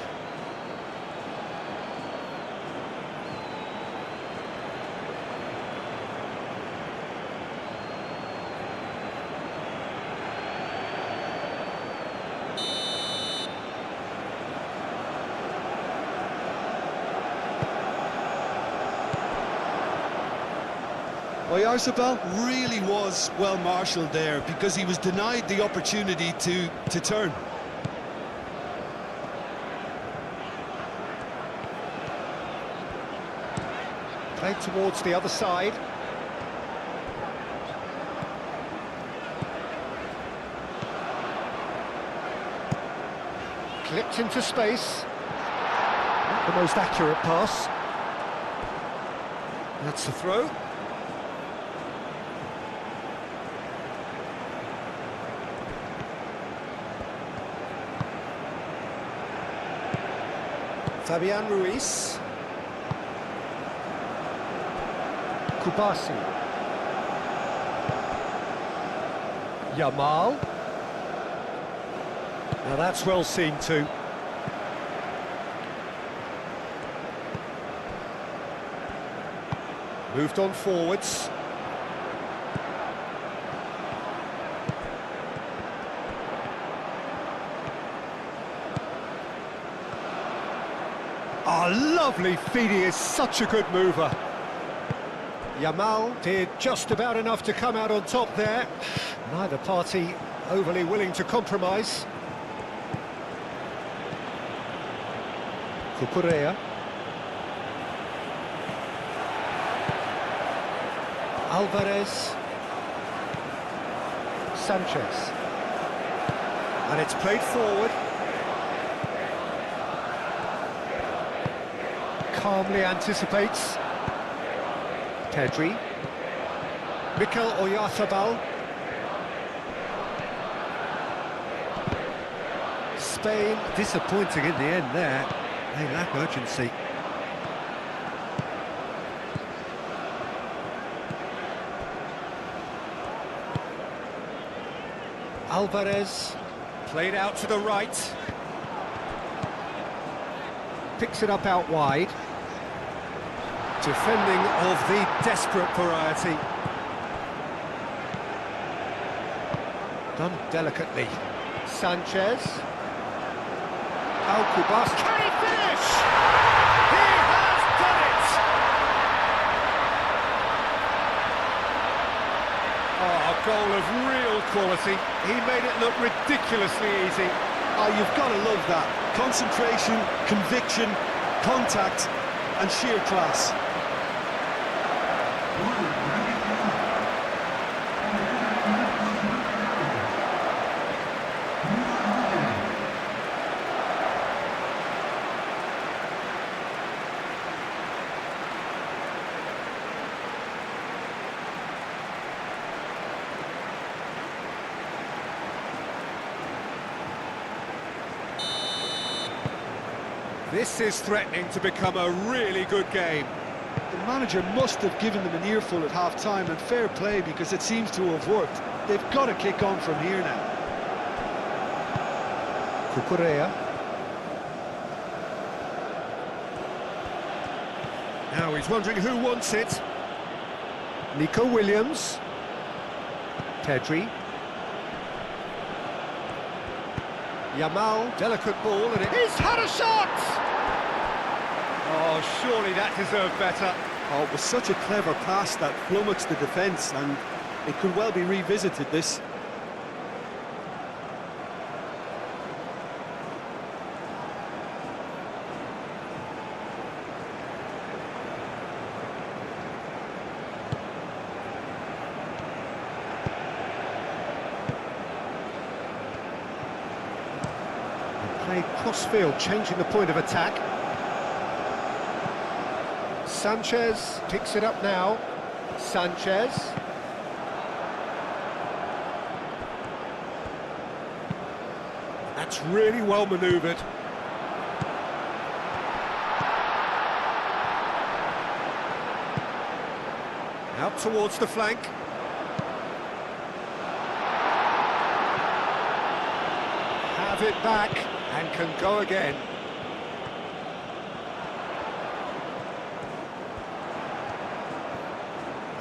Well, Oyarzabal really was well marshalled there because he was denied the opportunity to turn. Played towards the other side. Clipped into space. Not the most accurate pass. That's the throw. Fabian Ruiz. Kubasi. Yamal. Now that's well seen too. Moved on forwards. Oh, lovely feed, he is such a good mover. Yamal did just about enough to come out on top there. Neither party overly willing to compromise. Cucurella. Alvarez. Sanchez. And it's played forward. Calmly anticipates. Pedri. Mikel Oyarzabal. Spain disappointing in the end there. They lack urgency. Alvarez. Played out to the right. Picks it up out wide. Defending of the desperate variety. Done delicately. Sanchez. Kubas. Can he finish? He has done it! Oh, a goal of real quality. He made it look ridiculously easy. Oh, you've got to love that. Concentration, conviction, contact, and sheer class. This is threatening to become a really good game. The manager must have given them an earful at half-time, and fair play, because it seems to have worked. They've got to kick on from here now. Cucurella. Now he's wondering who wants it. Nico Williams. Pedri. Yamal, delicate ball, and he's had a shot! Oh, surely that deserved better. Oh, it was such a clever pass that flummoxed the defence, and it could well be revisited, this. Played cross-field, changing the point of attack. Sanchez picks it up now. Sanchez. That's really well manoeuvred. Out towards the flank. Have it back and can go again.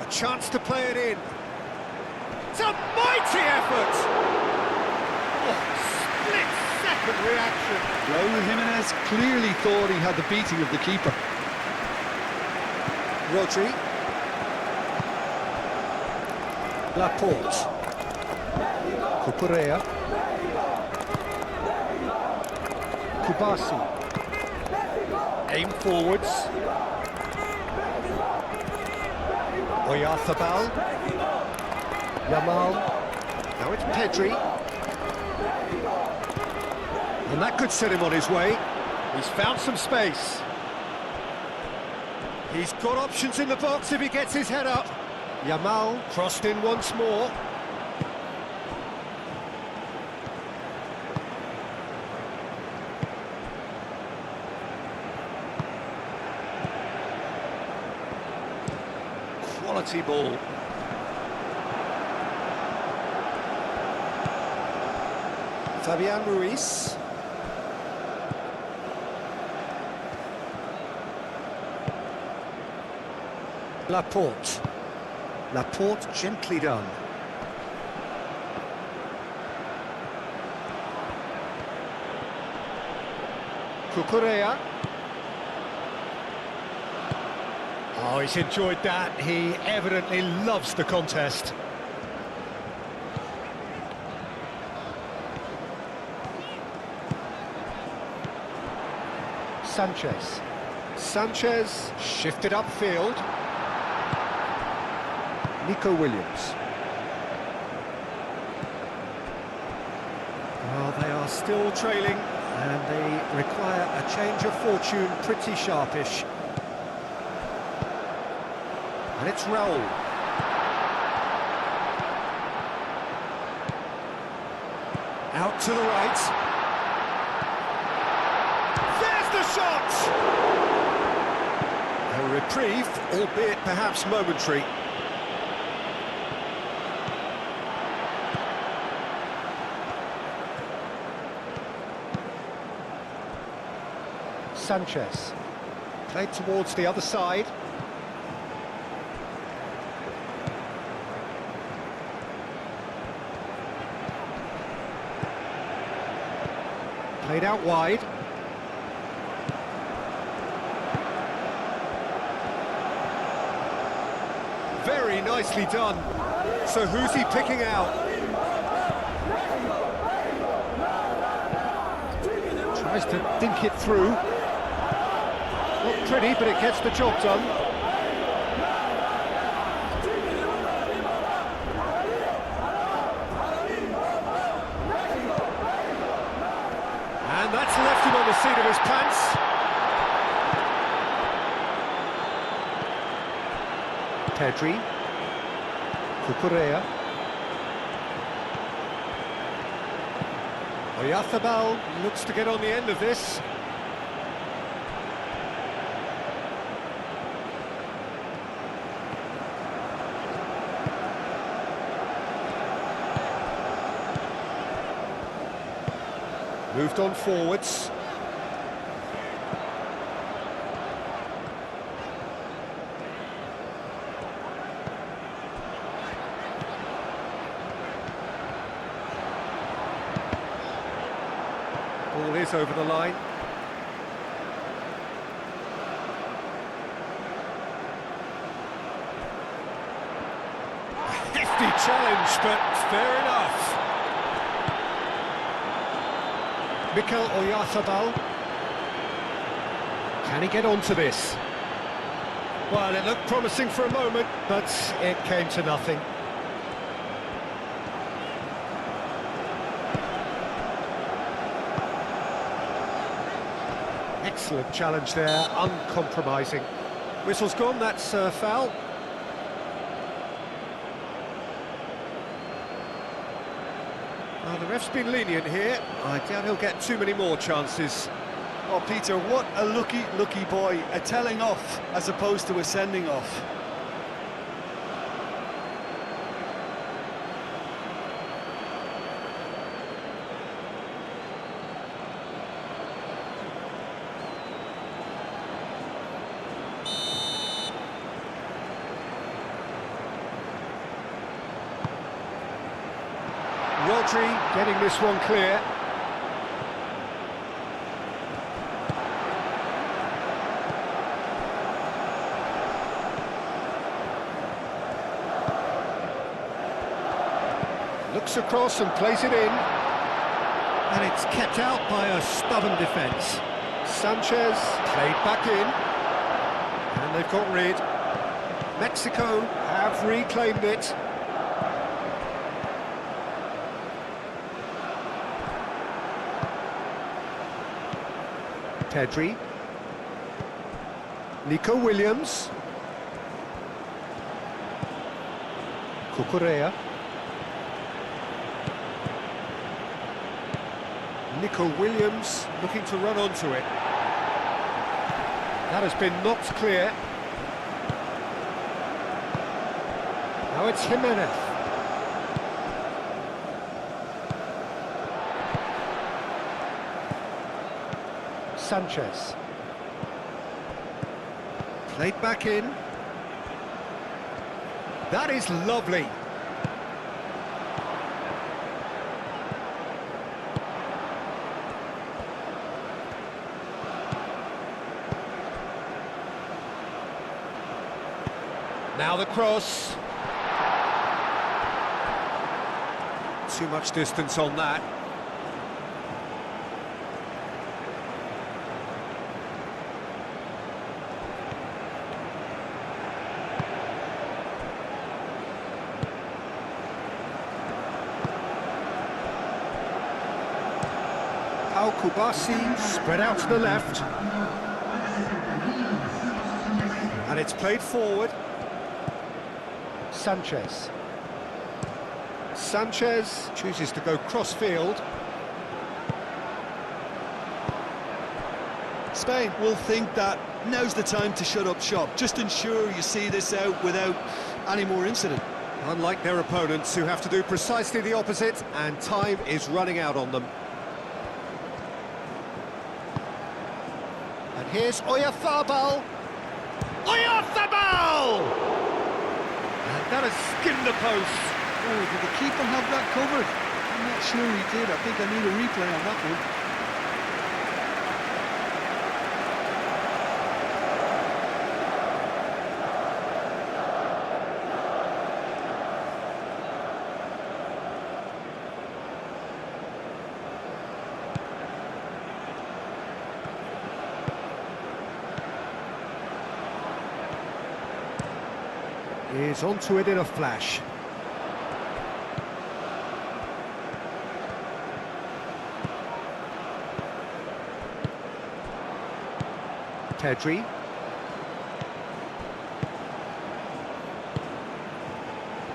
A chance to play it in. It's a mighty effort! Oh, split-second reaction. Raúl Jiménez clearly thought he had the beating of the keeper. Rodri. Laporte. Cucurella. Kubasi. Aim forwards. Oyarzabal. Yamal. Now it's Pedri. And that could set him on his way. He's found some space. He's got options in the box if he gets his head up. Yamal crossed in once more. Quality ball. Fabian Ruiz. Laporte. Laporte gently done. Cucurella. Oh, he's enjoyed that. He evidently loves the contest. Sanchez. Sanchez shifted upfield. Nico Williams. Well, they are still trailing, and they require a change of fortune pretty sharpish. And it's Raúl. Out to the right. There's the shot! A reprieve, albeit perhaps momentary. Sanchez. Played towards the other side. Played out wide. Very nicely done. So who's he picking out? Tries to dink it through. Not pretty, but it gets the job done. And that's left him on the seat of his pants. Pedri. Cucurella. Oyarzabal looks to get on the end of this. Moved on forwards. Ball is over the line. Hefty challenge, but fair enough. Mikel Oyarzabal. Can he get onto this? Well, it looked promising for a moment, but it came to nothing. Excellent challenge there, uncompromising. Whistle's gone, that's a foul. Well, the ref's been lenient here. I doubt he'll get too many more chances. Oh, Peter, what a lucky boy. A telling off as opposed to a sending off. Rodri getting this one clear. Looks across and plays it in. And it's kept out by a stubborn defence. Sanchez played back in. And they've got rid. Mexico have reclaimed it. Pedri. Nico Williams. Cucurella. Nico Williams looking to run onto it. That has been knocked clear. Now it's Jimenez. Sanchez. Played back in. That is lovely. Now the cross. Too much distance on that. Al-Kubasi spread out to the left. And it's played forward. Sanchez. Sanchez chooses to go cross-field. Spain will think that now's the time to shut up shop. Just ensure you see this out without any more incident. Unlike their opponents, who have to do precisely the opposite, and time is running out on them. And here's Oyarzabal. Oyarzabal! And that has skimmed the post. Oh, did the keeper have that covered? I'm not sure he did. I think I need a replay on that one. is onto it in a flash. Pedri.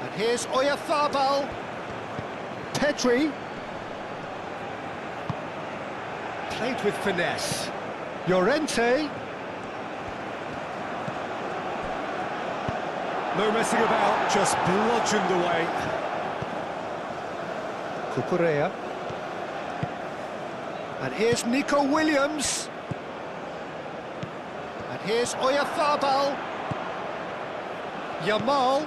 And here's eFootball. Pedri. Played with finesse. Llorente. No messing about, just bludgeoned away. Cucurella. And here's Nico Williams. And here's eFootball. Yamal.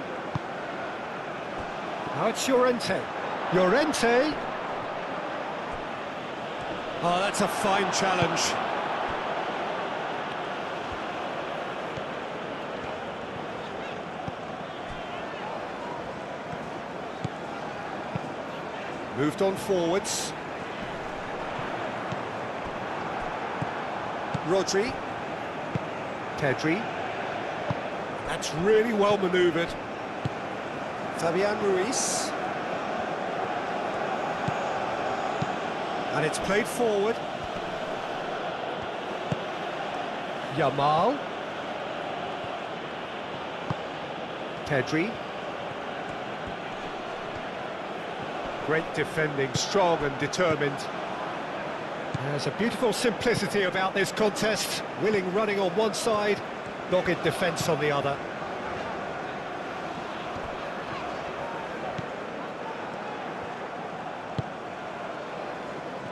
Now it's Llorente. Llorente. Oh, that's a fine challenge. Moved on forwards. Rodri. Pedri. That's really well manoeuvred. Fabian Ruiz. And it's played forward. Yamal. Pedri. Great defending, strong and determined. There's a beautiful simplicity about this contest. Willing running on one side, dogged defence on the other.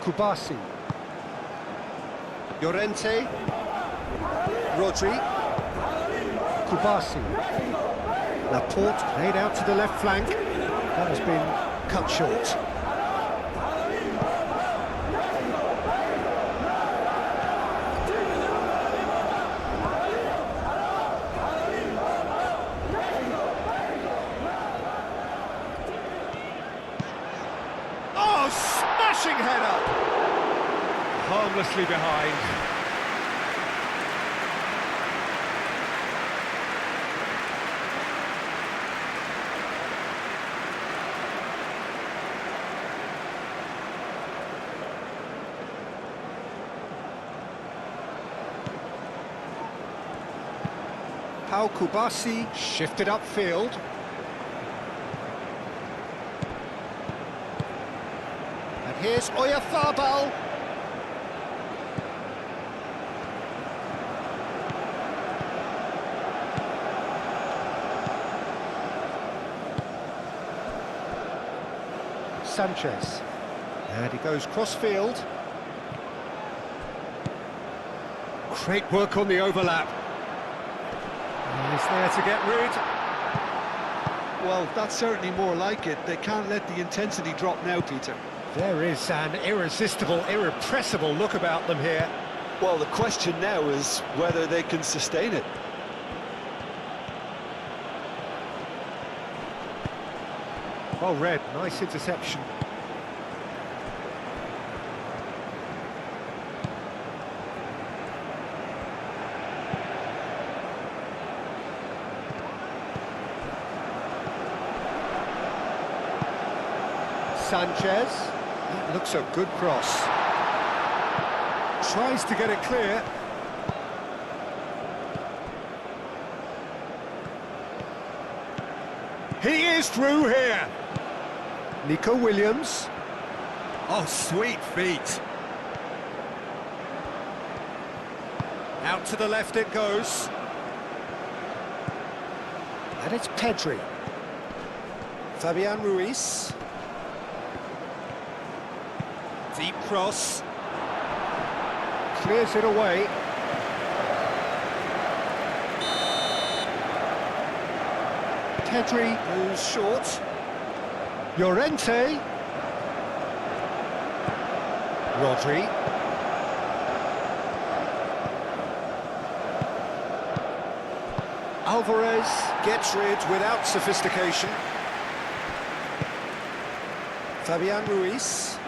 Kubasi. Llorente. Rodri. Kubasi. Laporte played out to the left flank. That has been cut short. Oh, smashing header! Harmlessly behind. Pau Kubasi shifted upfield. And here's eFootball. Sanchez. And he goes cross-field. Great work on the overlap. He's there to get rid. Well, that's certainly more like it. They can't let the intensity drop now, Peter. There is an irresistible, irrepressible look about them here. Well, the question now is whether they can sustain it. Well read, nice interception. Sanchez, that looks a good cross. Tries to get it clear. He is through here. Nico Williams. Oh, sweet feet. Out to the left it goes. And it's Pedri. Fabian Ruiz. Deep cross. Clears it away. Pedri moves short. Llorente. Rodri. Alvarez gets rid without sophistication. Fabian Ruiz.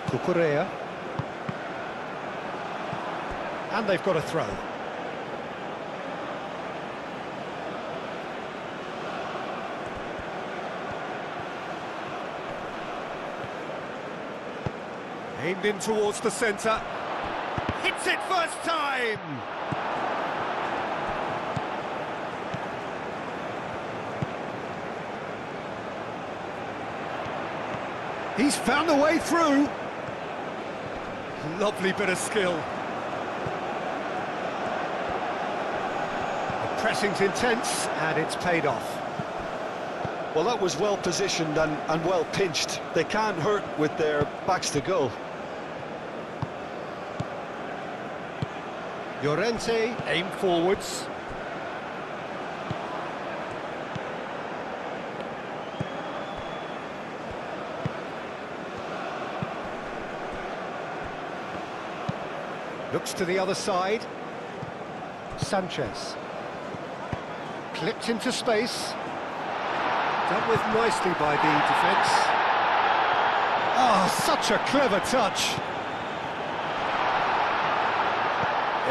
Cucurella. And they've got a throw. Aimed in towards the centre. Hits it first time! He's found a way through. Lovely bit of skill. The pressing's intense, and it's paid off. Well, that was well positioned and well pinched. They can't hurt with their backs to goal. Llorente, aim forwards. Looks to the other side. Sanchez. Clipped into space. Dealt with nicely by the defence. Oh, such a clever touch.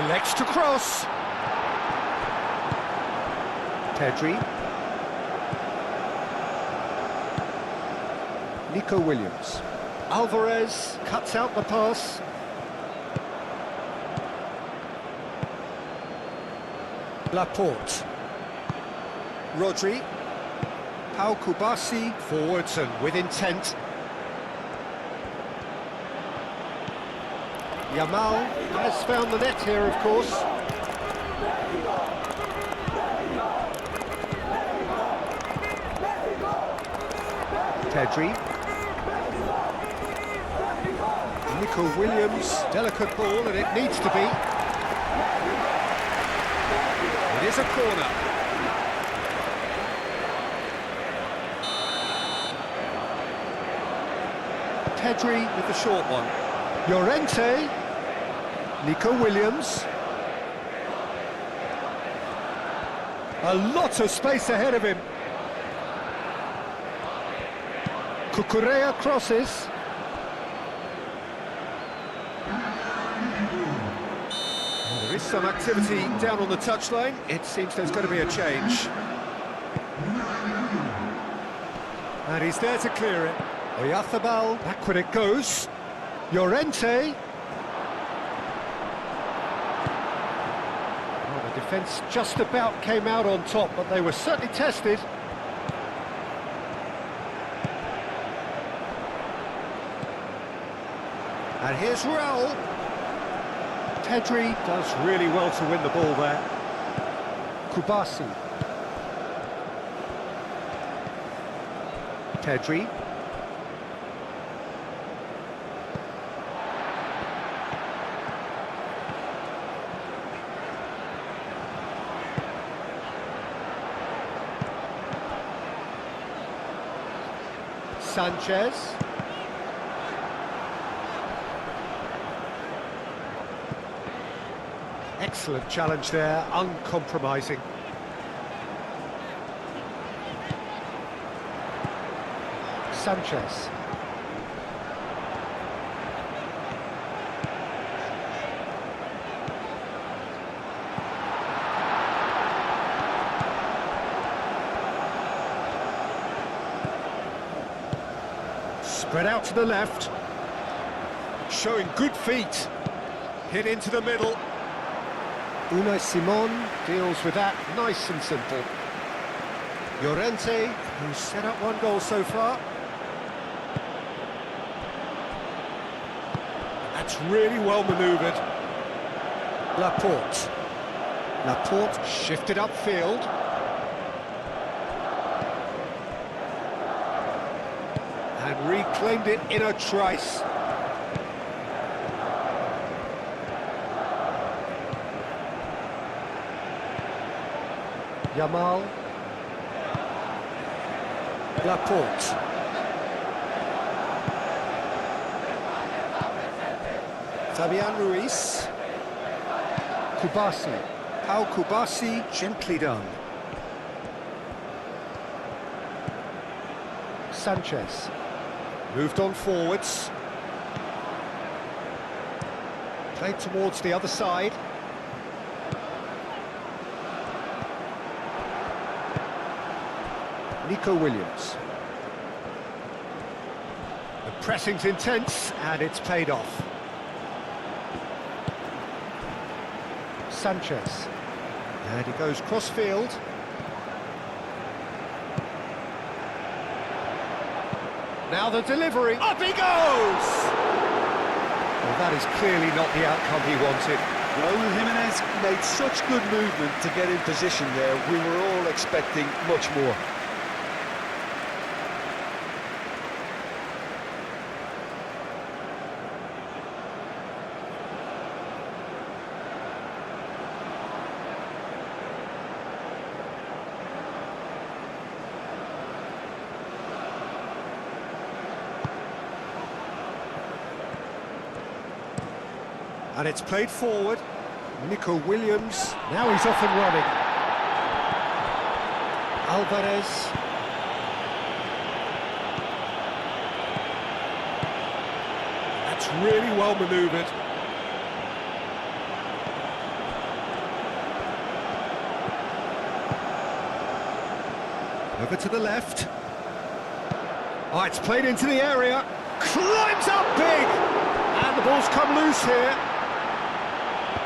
Elects to cross. Pedri. Nico Williams. Alvarez cuts out the pass. Laporte. Rodri. Pau Kubasi forwards and with intent. Yamal has found the net here, of course. Pedri. Nico Williams, delicate ball, and it needs to be. It is a corner. Pedri with the short one. Llorente. Nico Williams. A lot of space ahead of him. Cucurella crosses. Well, there is some activity down on the touchline. It seems there's going to be a change. And he's there to clear it. Oyarzabal, backward it goes. Llorente. Well, the defence just about came out on top, but they were certainly tested. And here's Raul. Pedri does really well to win the ball there. Kubasi. Pedri. Sanchez. Excellent challenge there, uncompromising. Sanchez. Spread out to the left. Showing good feet. Hit into the middle. Unai Simon deals with that nice and simple. Llorente, who's set up one goal so far. That's really well manoeuvred. Laporte. Laporte shifted upfield. And reclaimed it in a trice. Yamal. Laporte. Fabian Ruiz. Kubasi. Pau Kubasi, gently done. Sanchez. Moved on forwards. Played towards the other side. Nico Williams. The Pressing's intense, and it's paid off. Sanchez. And he goes cross-field. Now the delivery. Up he goes! Well, that is clearly not the outcome he wanted. Raúl Jiménez made such good movement to get in position there. We were all expecting much more. And it's played forward. Nico Williams. Now he's off and running. Alvarez. That's really well manoeuvred. Over to the left. Oh, it's played into the area. Climbs up big! And the ball's come loose here.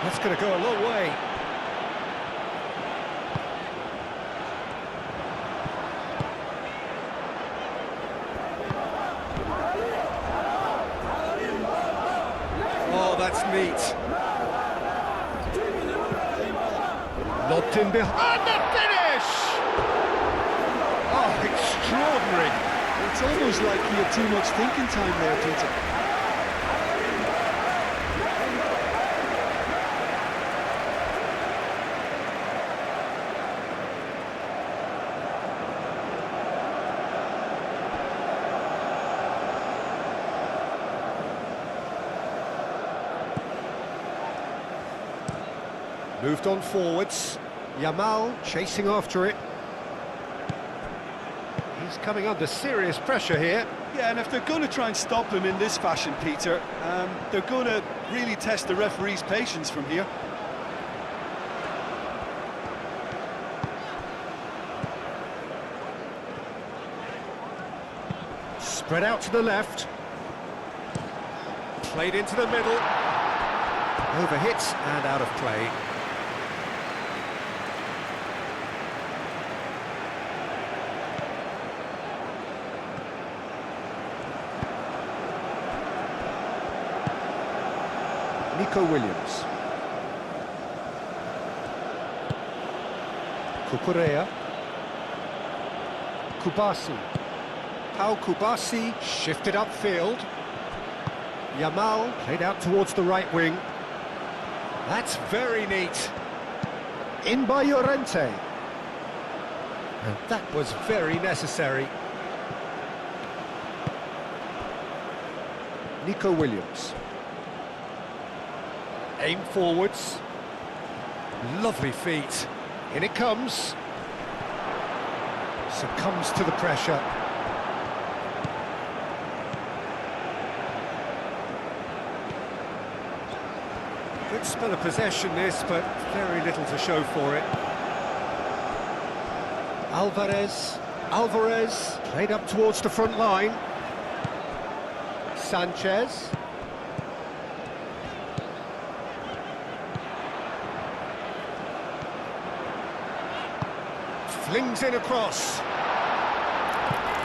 That's going to go a long way. Oh, that's neat. Lobbed in behind. And the finish! Oh, extraordinary. It's almost like he had too much thinking time there, Peter. Moved on forwards. Yamal chasing after it. He's coming under serious pressure here. Yeah, and if they're going to try and stop him in this fashion, Peter, they're going to really test the referee's patience from here. Spread out to the left. Played into the middle. Overhit and out of play. Nico Williams. Cucurella. Kubasi. Pau Kubasi shifted upfield. Yamal played out towards the right wing. That's very neat. In by Llorente. And that was very necessary. Nico Williams. Aim forwards. Lovely feet. In it comes. Succumbs to the pressure. Good spell of possession this, but very little to show for it. Alvarez played up towards the front line. Sanchez. Flings in across.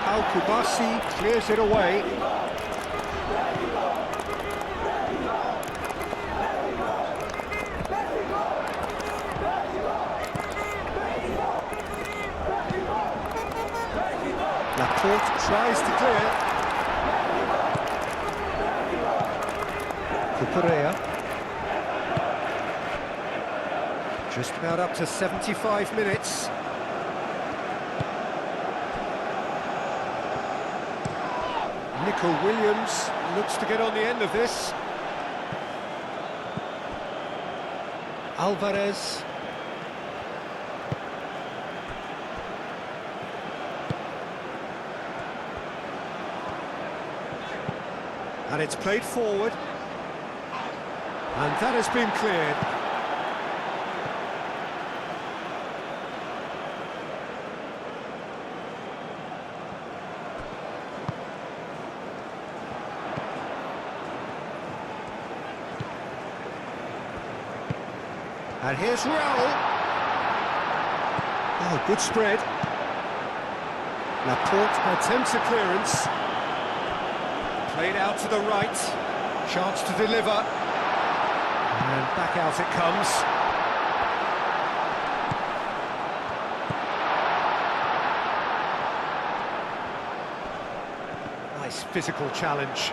Al Kubasi clears it away. Laporte tries to clear. Cucurella. Just about up to 75 minutes. Nico Williams looks to get on the end of this. Alvarez. And it's played forward. And that has been cleared. And here's Raul. Oh, good spread. Laporte attempts a clearance. Played out to the right. Chance to deliver. And back out it comes. Nice physical challenge.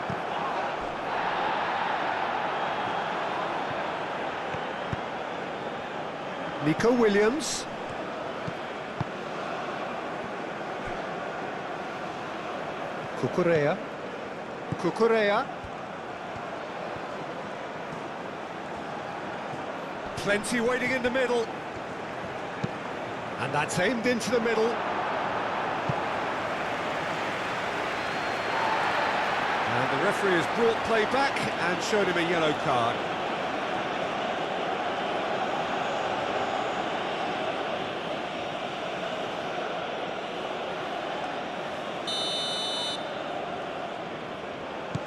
Nico Williams. Cucurella. Cucurella. Plenty waiting in the middle. And that's aimed into the middle. And the referee has brought play back and showed him a yellow card.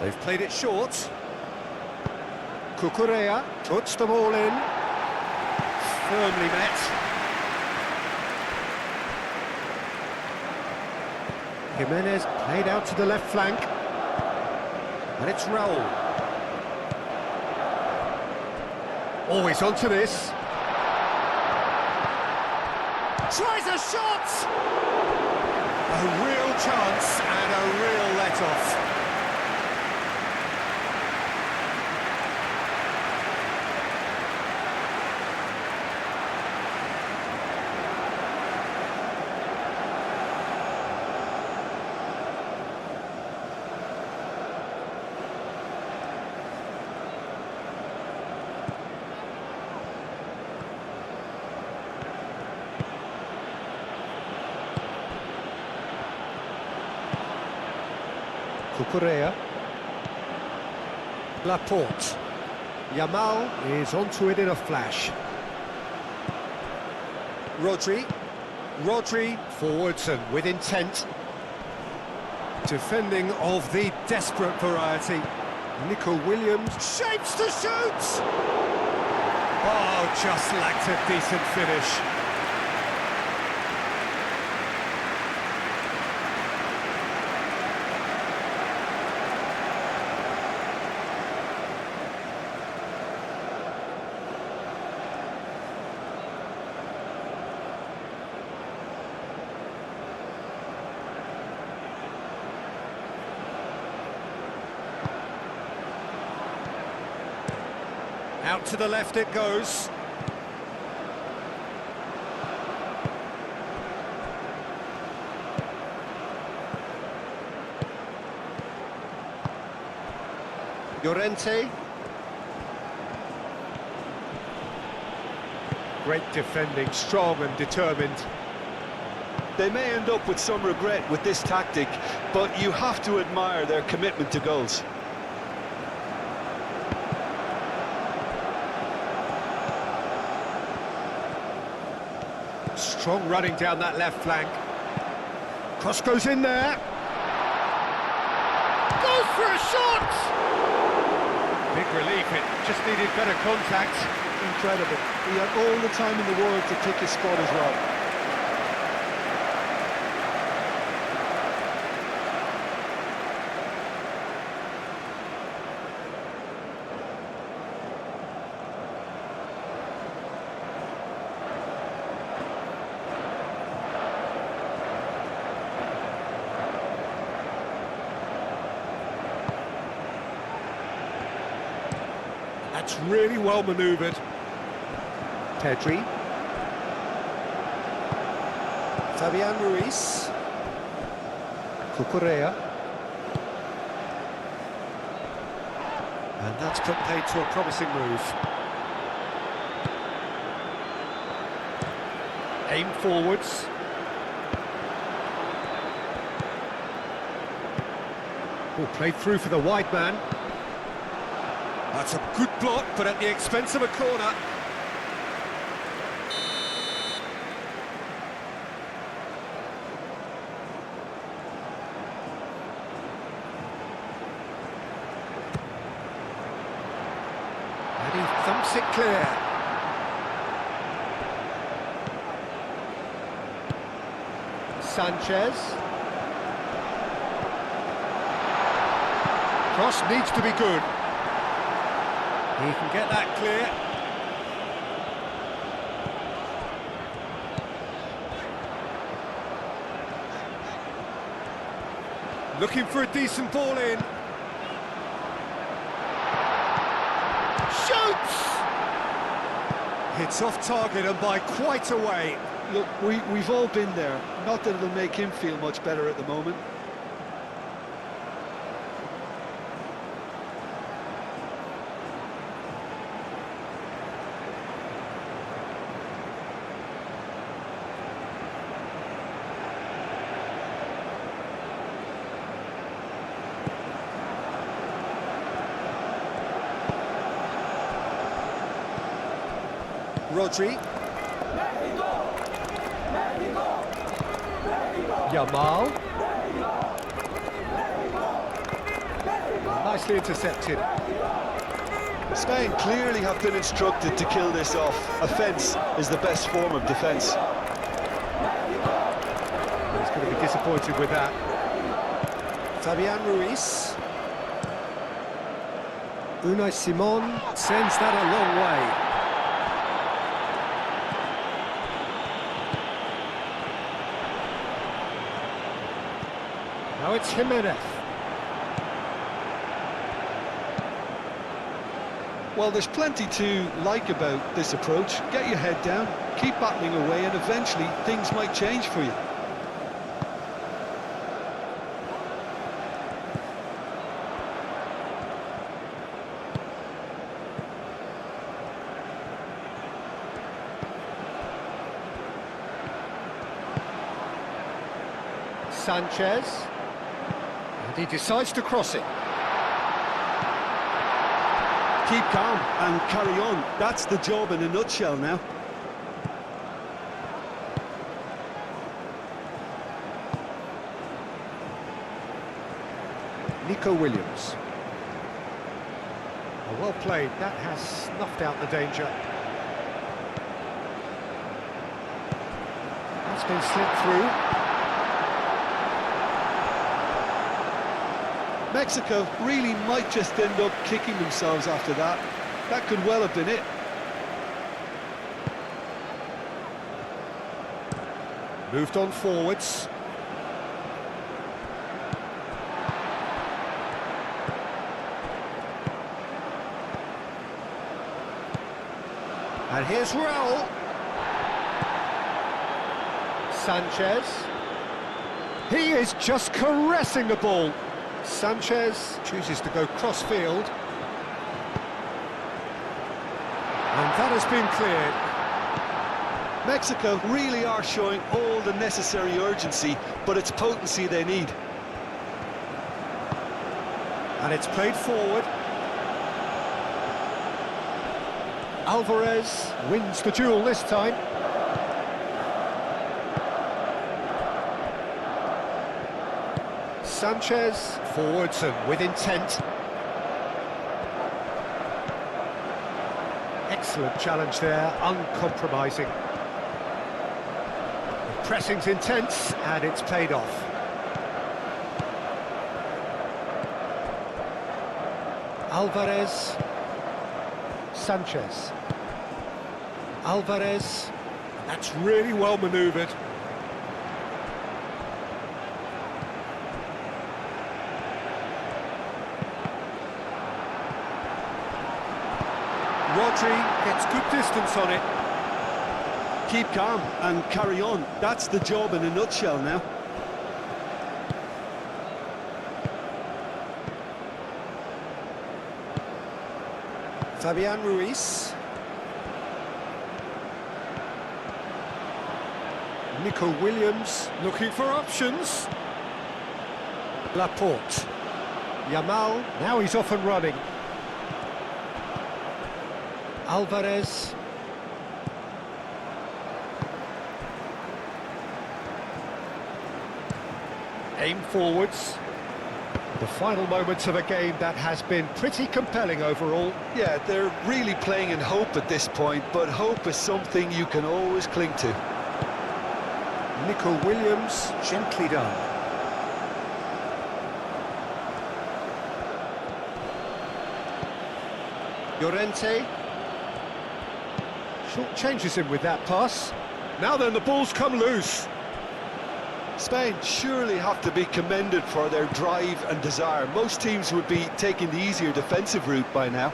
They've played it short. Cucurella puts the ball in. Firmly met. Jimenez played out to the left flank. And it's Raul. Always onto this. Tries a shot! A real chance and a real let-off. Cucurella. Laporte. Yamal is onto it in a flash. Rodri. Rodri forwards and with intent. Defending of the desperate variety. Nico Williams shapes to shoot! Oh, just lacked a decent finish. Out to the left it goes. Llorente. Great defending, strong and determined. They may end up with some regret with this tactic, but you have to admire their commitment to goals. Strong running down that left flank. Cross goes in there. Goes for a shot! Big relief, it just needed better contact. Incredible. He had all the time in the world to pick his spot as well. That's really well manoeuvred. Pedri. Fabian Ruiz. Cucurella. And that's put paid to a promising move. Aim forwards. Oh, played through for the wide man. That's a good block, but at the expense of a corner. And he thumps it clear. Sanchez. Cross needs to be good. He can get that clear. Looking for a decent ball in. Shoots! It's off target and by quite a way. Look, we've all been there. Not that it'll make him feel much better at the moment. Rodri. Yamal. Nicely intercepted. Spain clearly have been instructed to kill this off. Offence is the best form of defence. He's going to be disappointed with that. Fabian Ruiz. Unai Simon sends that a long way. Now it's Jimenez. Well, there's plenty to like about this approach. Get your head down, keep battling away, and eventually things might change for you. Sanchez. And he decides to cross it. Keep calm and carry on. That's the job in a nutshell now. Nico Williams. Well played. That has snuffed out the danger. That's been slipped through. Mexico really might just end up kicking themselves after that. That could well have been it. Moved on forwards. And here's Raul. Sanchez. He is just caressing the ball. Sanchez chooses to go cross-field. And that has been cleared. Mexico really are showing all the necessary urgency, but it's potency they need. And it's played forward. Alvarez wins the duel this time. Sanchez forwards and with intent. Excellent challenge there, uncompromising. The pressing's intense and it's paid off. Alvarez. Sanchez. Alvarez. That's really well manoeuvred. Rodri gets good distance on it. Keep calm and carry on. That's the job in a nutshell now. Fabian Ruiz. Nico Williams looking for options. Laporte. Yamal, now he's off and running. Alvarez. Aim forwards. The final moments of a game that has been pretty compelling overall. Yeah, they're really playing in hope at this point, but hope is something you can always cling to. Nico Williams, gently done. Llorente. Short changes him with that pass. Now then, the ball's come loose. Spain surely have to be commended for their drive and desire. Most teams would be taking the easier defensive route by now.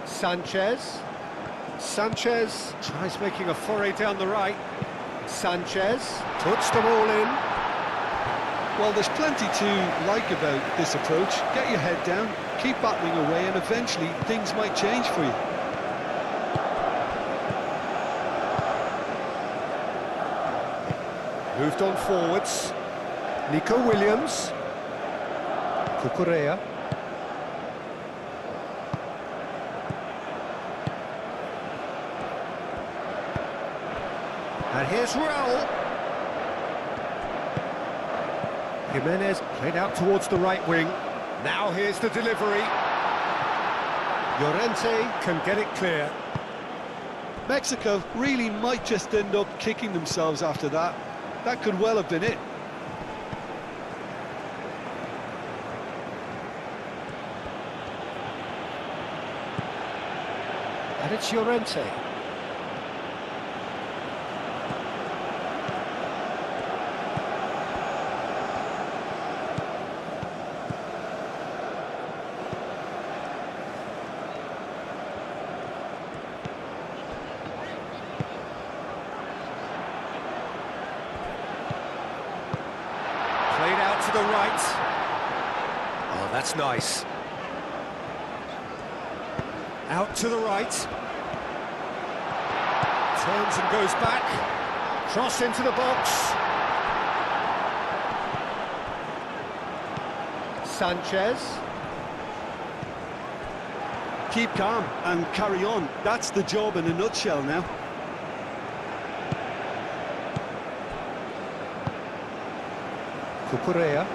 Sanchez tries making a foray down the right. Sanchez puts the ball in. Well, there's plenty to like about this approach. Get your head down, keep battling away, and eventually things might change for you. Moved on forwards. Nico Williams. Cucurella. And here's Raul. Jimenez played out towards the right wing. Now here's the delivery. Llorente can get it clear. Mexico really might just end up kicking themselves after that. That could well have been it. And it's Llorente. Played out to the right. Oh, that's nice. Out to the right. Turns and goes back. Cross into the box. Sanchez. Keep calm and carry on. That's the job in a nutshell now. Cucurella.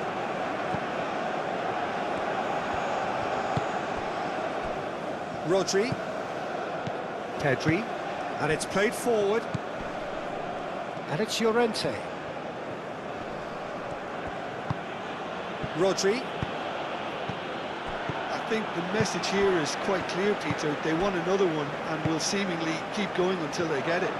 Rodri. Pedri. And it's played forward. And it's Llorente. Rodri. I think the message here is quite clear, Peter. They want another one and will seemingly keep going until they get it.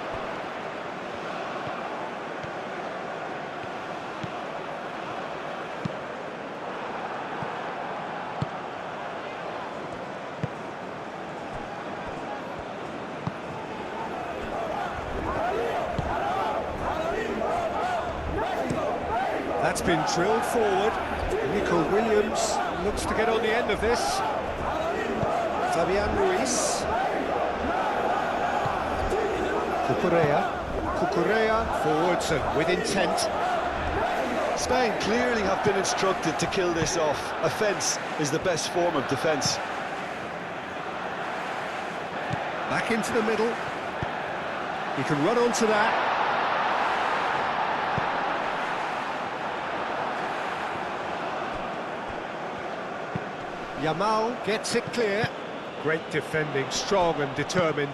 That's been drilled forward. Nico Williams looks to get on the end of this. Fabian Ruiz. Cucurella forwards and with intent. Spain clearly have been instructed to kill this off. Offence is the best form of defence. Back into the middle. He can run onto that. Yamal gets it clear. Great defending, strong and determined.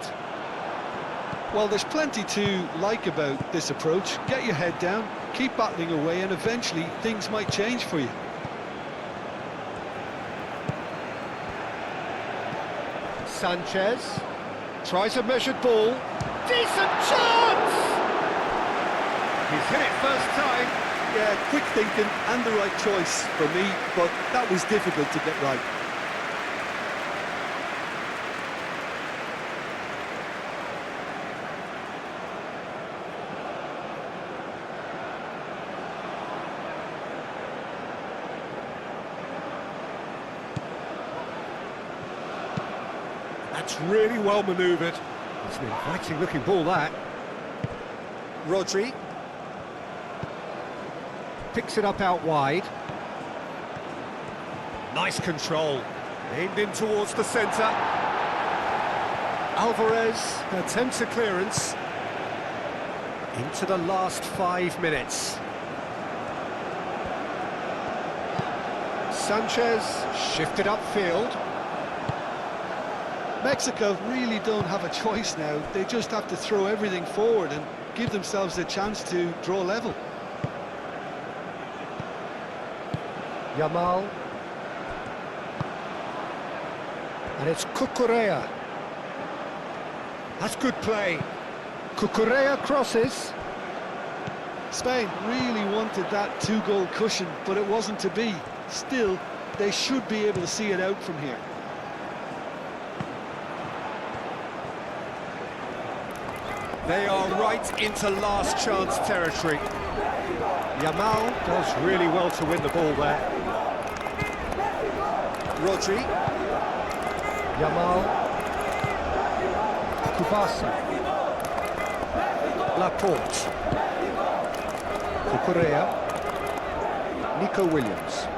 Well, there's plenty to like about this approach. Get your head down, keep battling away, and eventually things might change for you. Sanchez tries a measured ball. Decent chance! He's hit it first time. Yeah, quick thinking and the right choice for me, but that was difficult to get right. That's really well manoeuvred. It's an inviting looking ball, that. Rodri. Picks it up out wide. Nice control. Aimed in towards the centre. Alvarez attempts a clearance. Into the last 5 minutes. Sanchez shifted upfield. Mexico really don't have a choice now. They just have to throw everything forward and give themselves a chance to draw level. Yamal. And it's Cucurella. That's good play. Cucurella crosses. Spain really wanted that two-goal cushion, but it wasn't to be. Still, they should be able to see it out from here. They are right into last chance territory. Yamal does really well to win the ball there. Rodri. Yamal. Kubasi. Laporte. Cucurella. Nico Williams.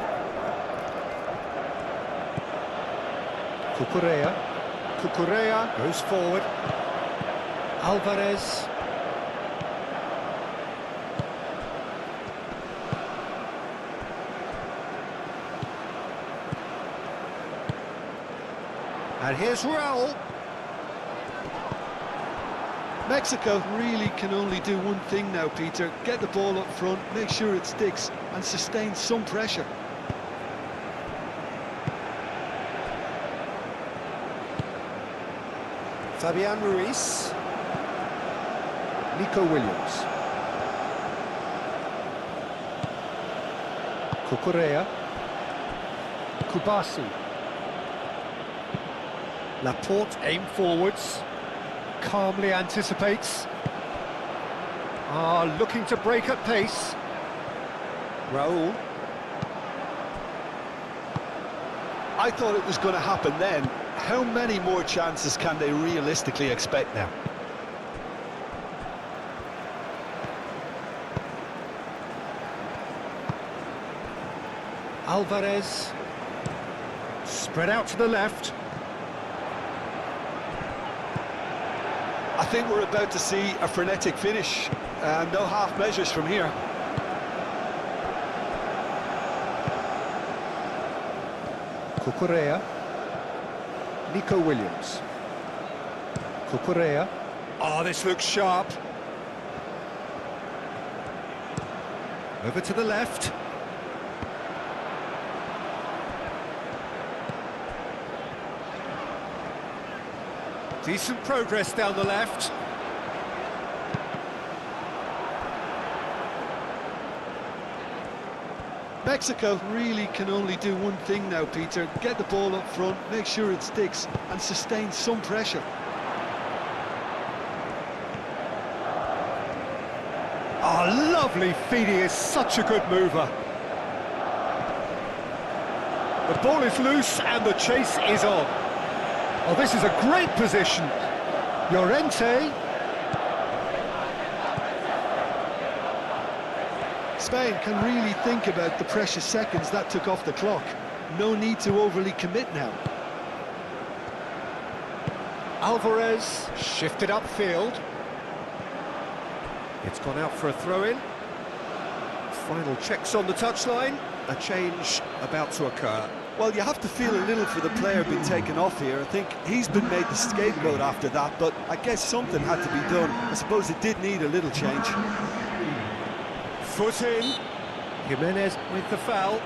Cucurella goes forward. Alvarez. And here's Raul. Mexico really can only do one thing now, Peter. Get the ball up front, make sure it sticks, and sustain some pressure. Fabian Ruiz. Nico Williams. Cucurella. Kubasi. Laporte aim forwards. Calmly anticipates. Looking to break at pace. Raul. I thought it was going to happen then. How many more chances can they realistically expect now? Alvarez. Spread out to the left. I think we're about to see a frenetic finish. No half measures from here. Cucurella. Nico Williams. Cucurella. This looks sharp. Over to the left. Decent progress down the left. Mexico really can only do one thing now, Peter. Get the ball up front, make sure it sticks, and sustain some pressure. Lovely feed. He is such a good mover. The ball is loose and the chase is on. Oh, this is a great position. Llorente. Spain can really think about the precious seconds that took off the clock. No need to overly commit now. Alvarez shifted upfield. It's gone out for a throw-in. Final checks on the touchline. A change about to occur. Well, you have to feel a little for the player being taken off here. I think he's been made the scapegoat after that, but I guess something had to be done. I suppose it did need a little change. Foot in. Jimenez with the foul.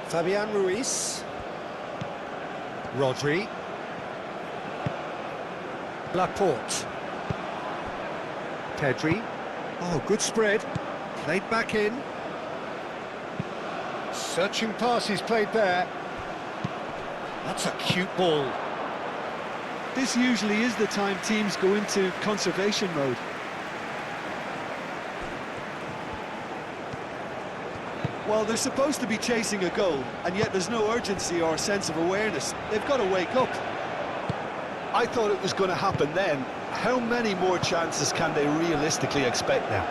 Fabian Ruiz. Rodri. Laporte. Pedri. Good spread. Played back in. Searching pass he's played there. That's a cute ball. This usually is the time teams go into conservation mode. Well, they're supposed to be chasing a goal, and yet there's no urgency or sense of awareness. They've got to wake up. I thought it was going to happen then. How many more chances can they realistically expect now?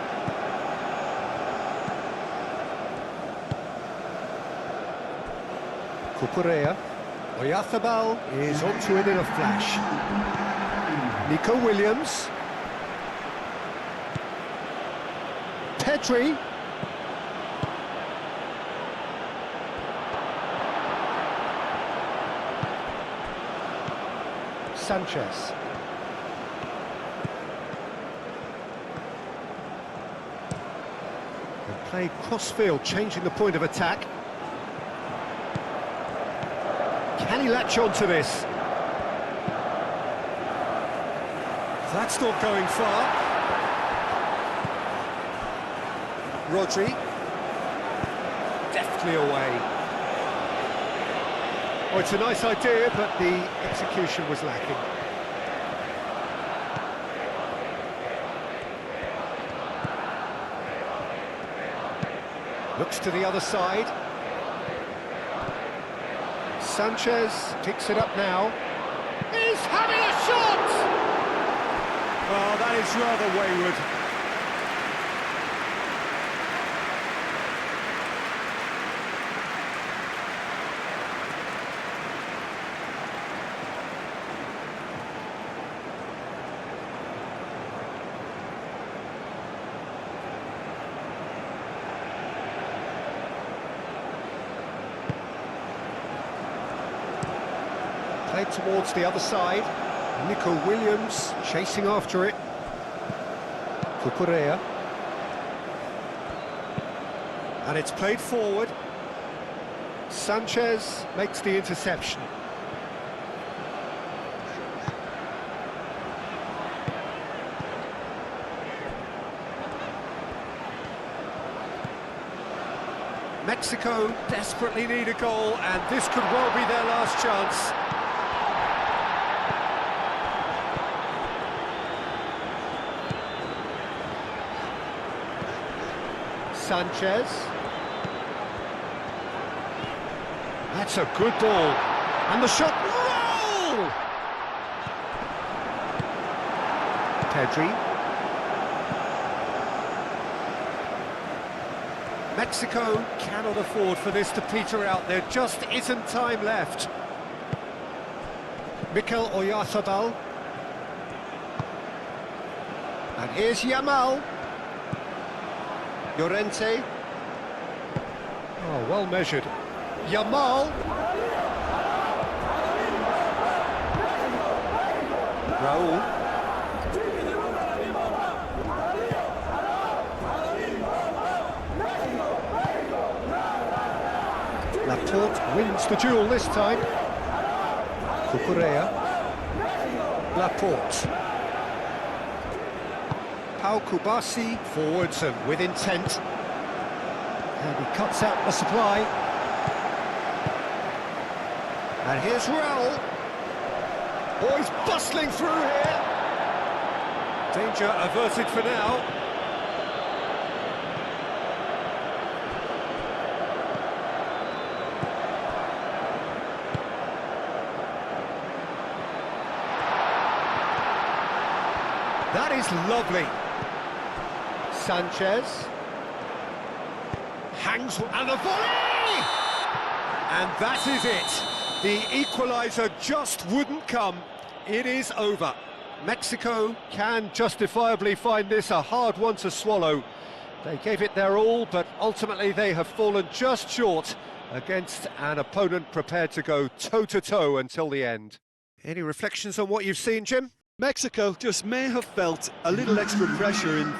Cucurella. Oyarzabal is onto it in a flash. Nico Williams. Pedri. Sanchez. And play cross-field, changing the point of attack. Can he latch on to this? That's not going far. Rodri. Deftly away. Oh, it's a nice idea, but the execution was lacking. Looks to the other side. Sanchez picks it up now. He's having a shot! Oh, that is rather wayward. Played towards the other side. Nico Williams chasing after it. Cucurella. And it's played forward. Sanchez makes the interception. Mexico desperately need a goal, and this could well be their last chance. Sanchez. That's a good ball. And the shot. Roll! Pedri. Mexico cannot afford for this to peter out. There just isn't time left. Mikel Oyarzabal. And here's Yamal. Llorente. Oh, well measured. Yamal. Raul. Laporte wins the duel this time. Cucurella. Laporte. Pau Kubasi forwards and with intent. And he cuts out the supply. And here's Raul. Oh, he's bustling through here. Danger averted for now. That is lovely. Sanchez hangs and the volley! And that is it. The equaliser just wouldn't come. It is over. Mexico can justifiably find this a hard one to swallow. They gave it their all, but ultimately they have fallen just short against an opponent prepared to go toe-to-toe until the end. Any reflections on what you've seen, Jim? Mexico just may have felt a little extra pressure in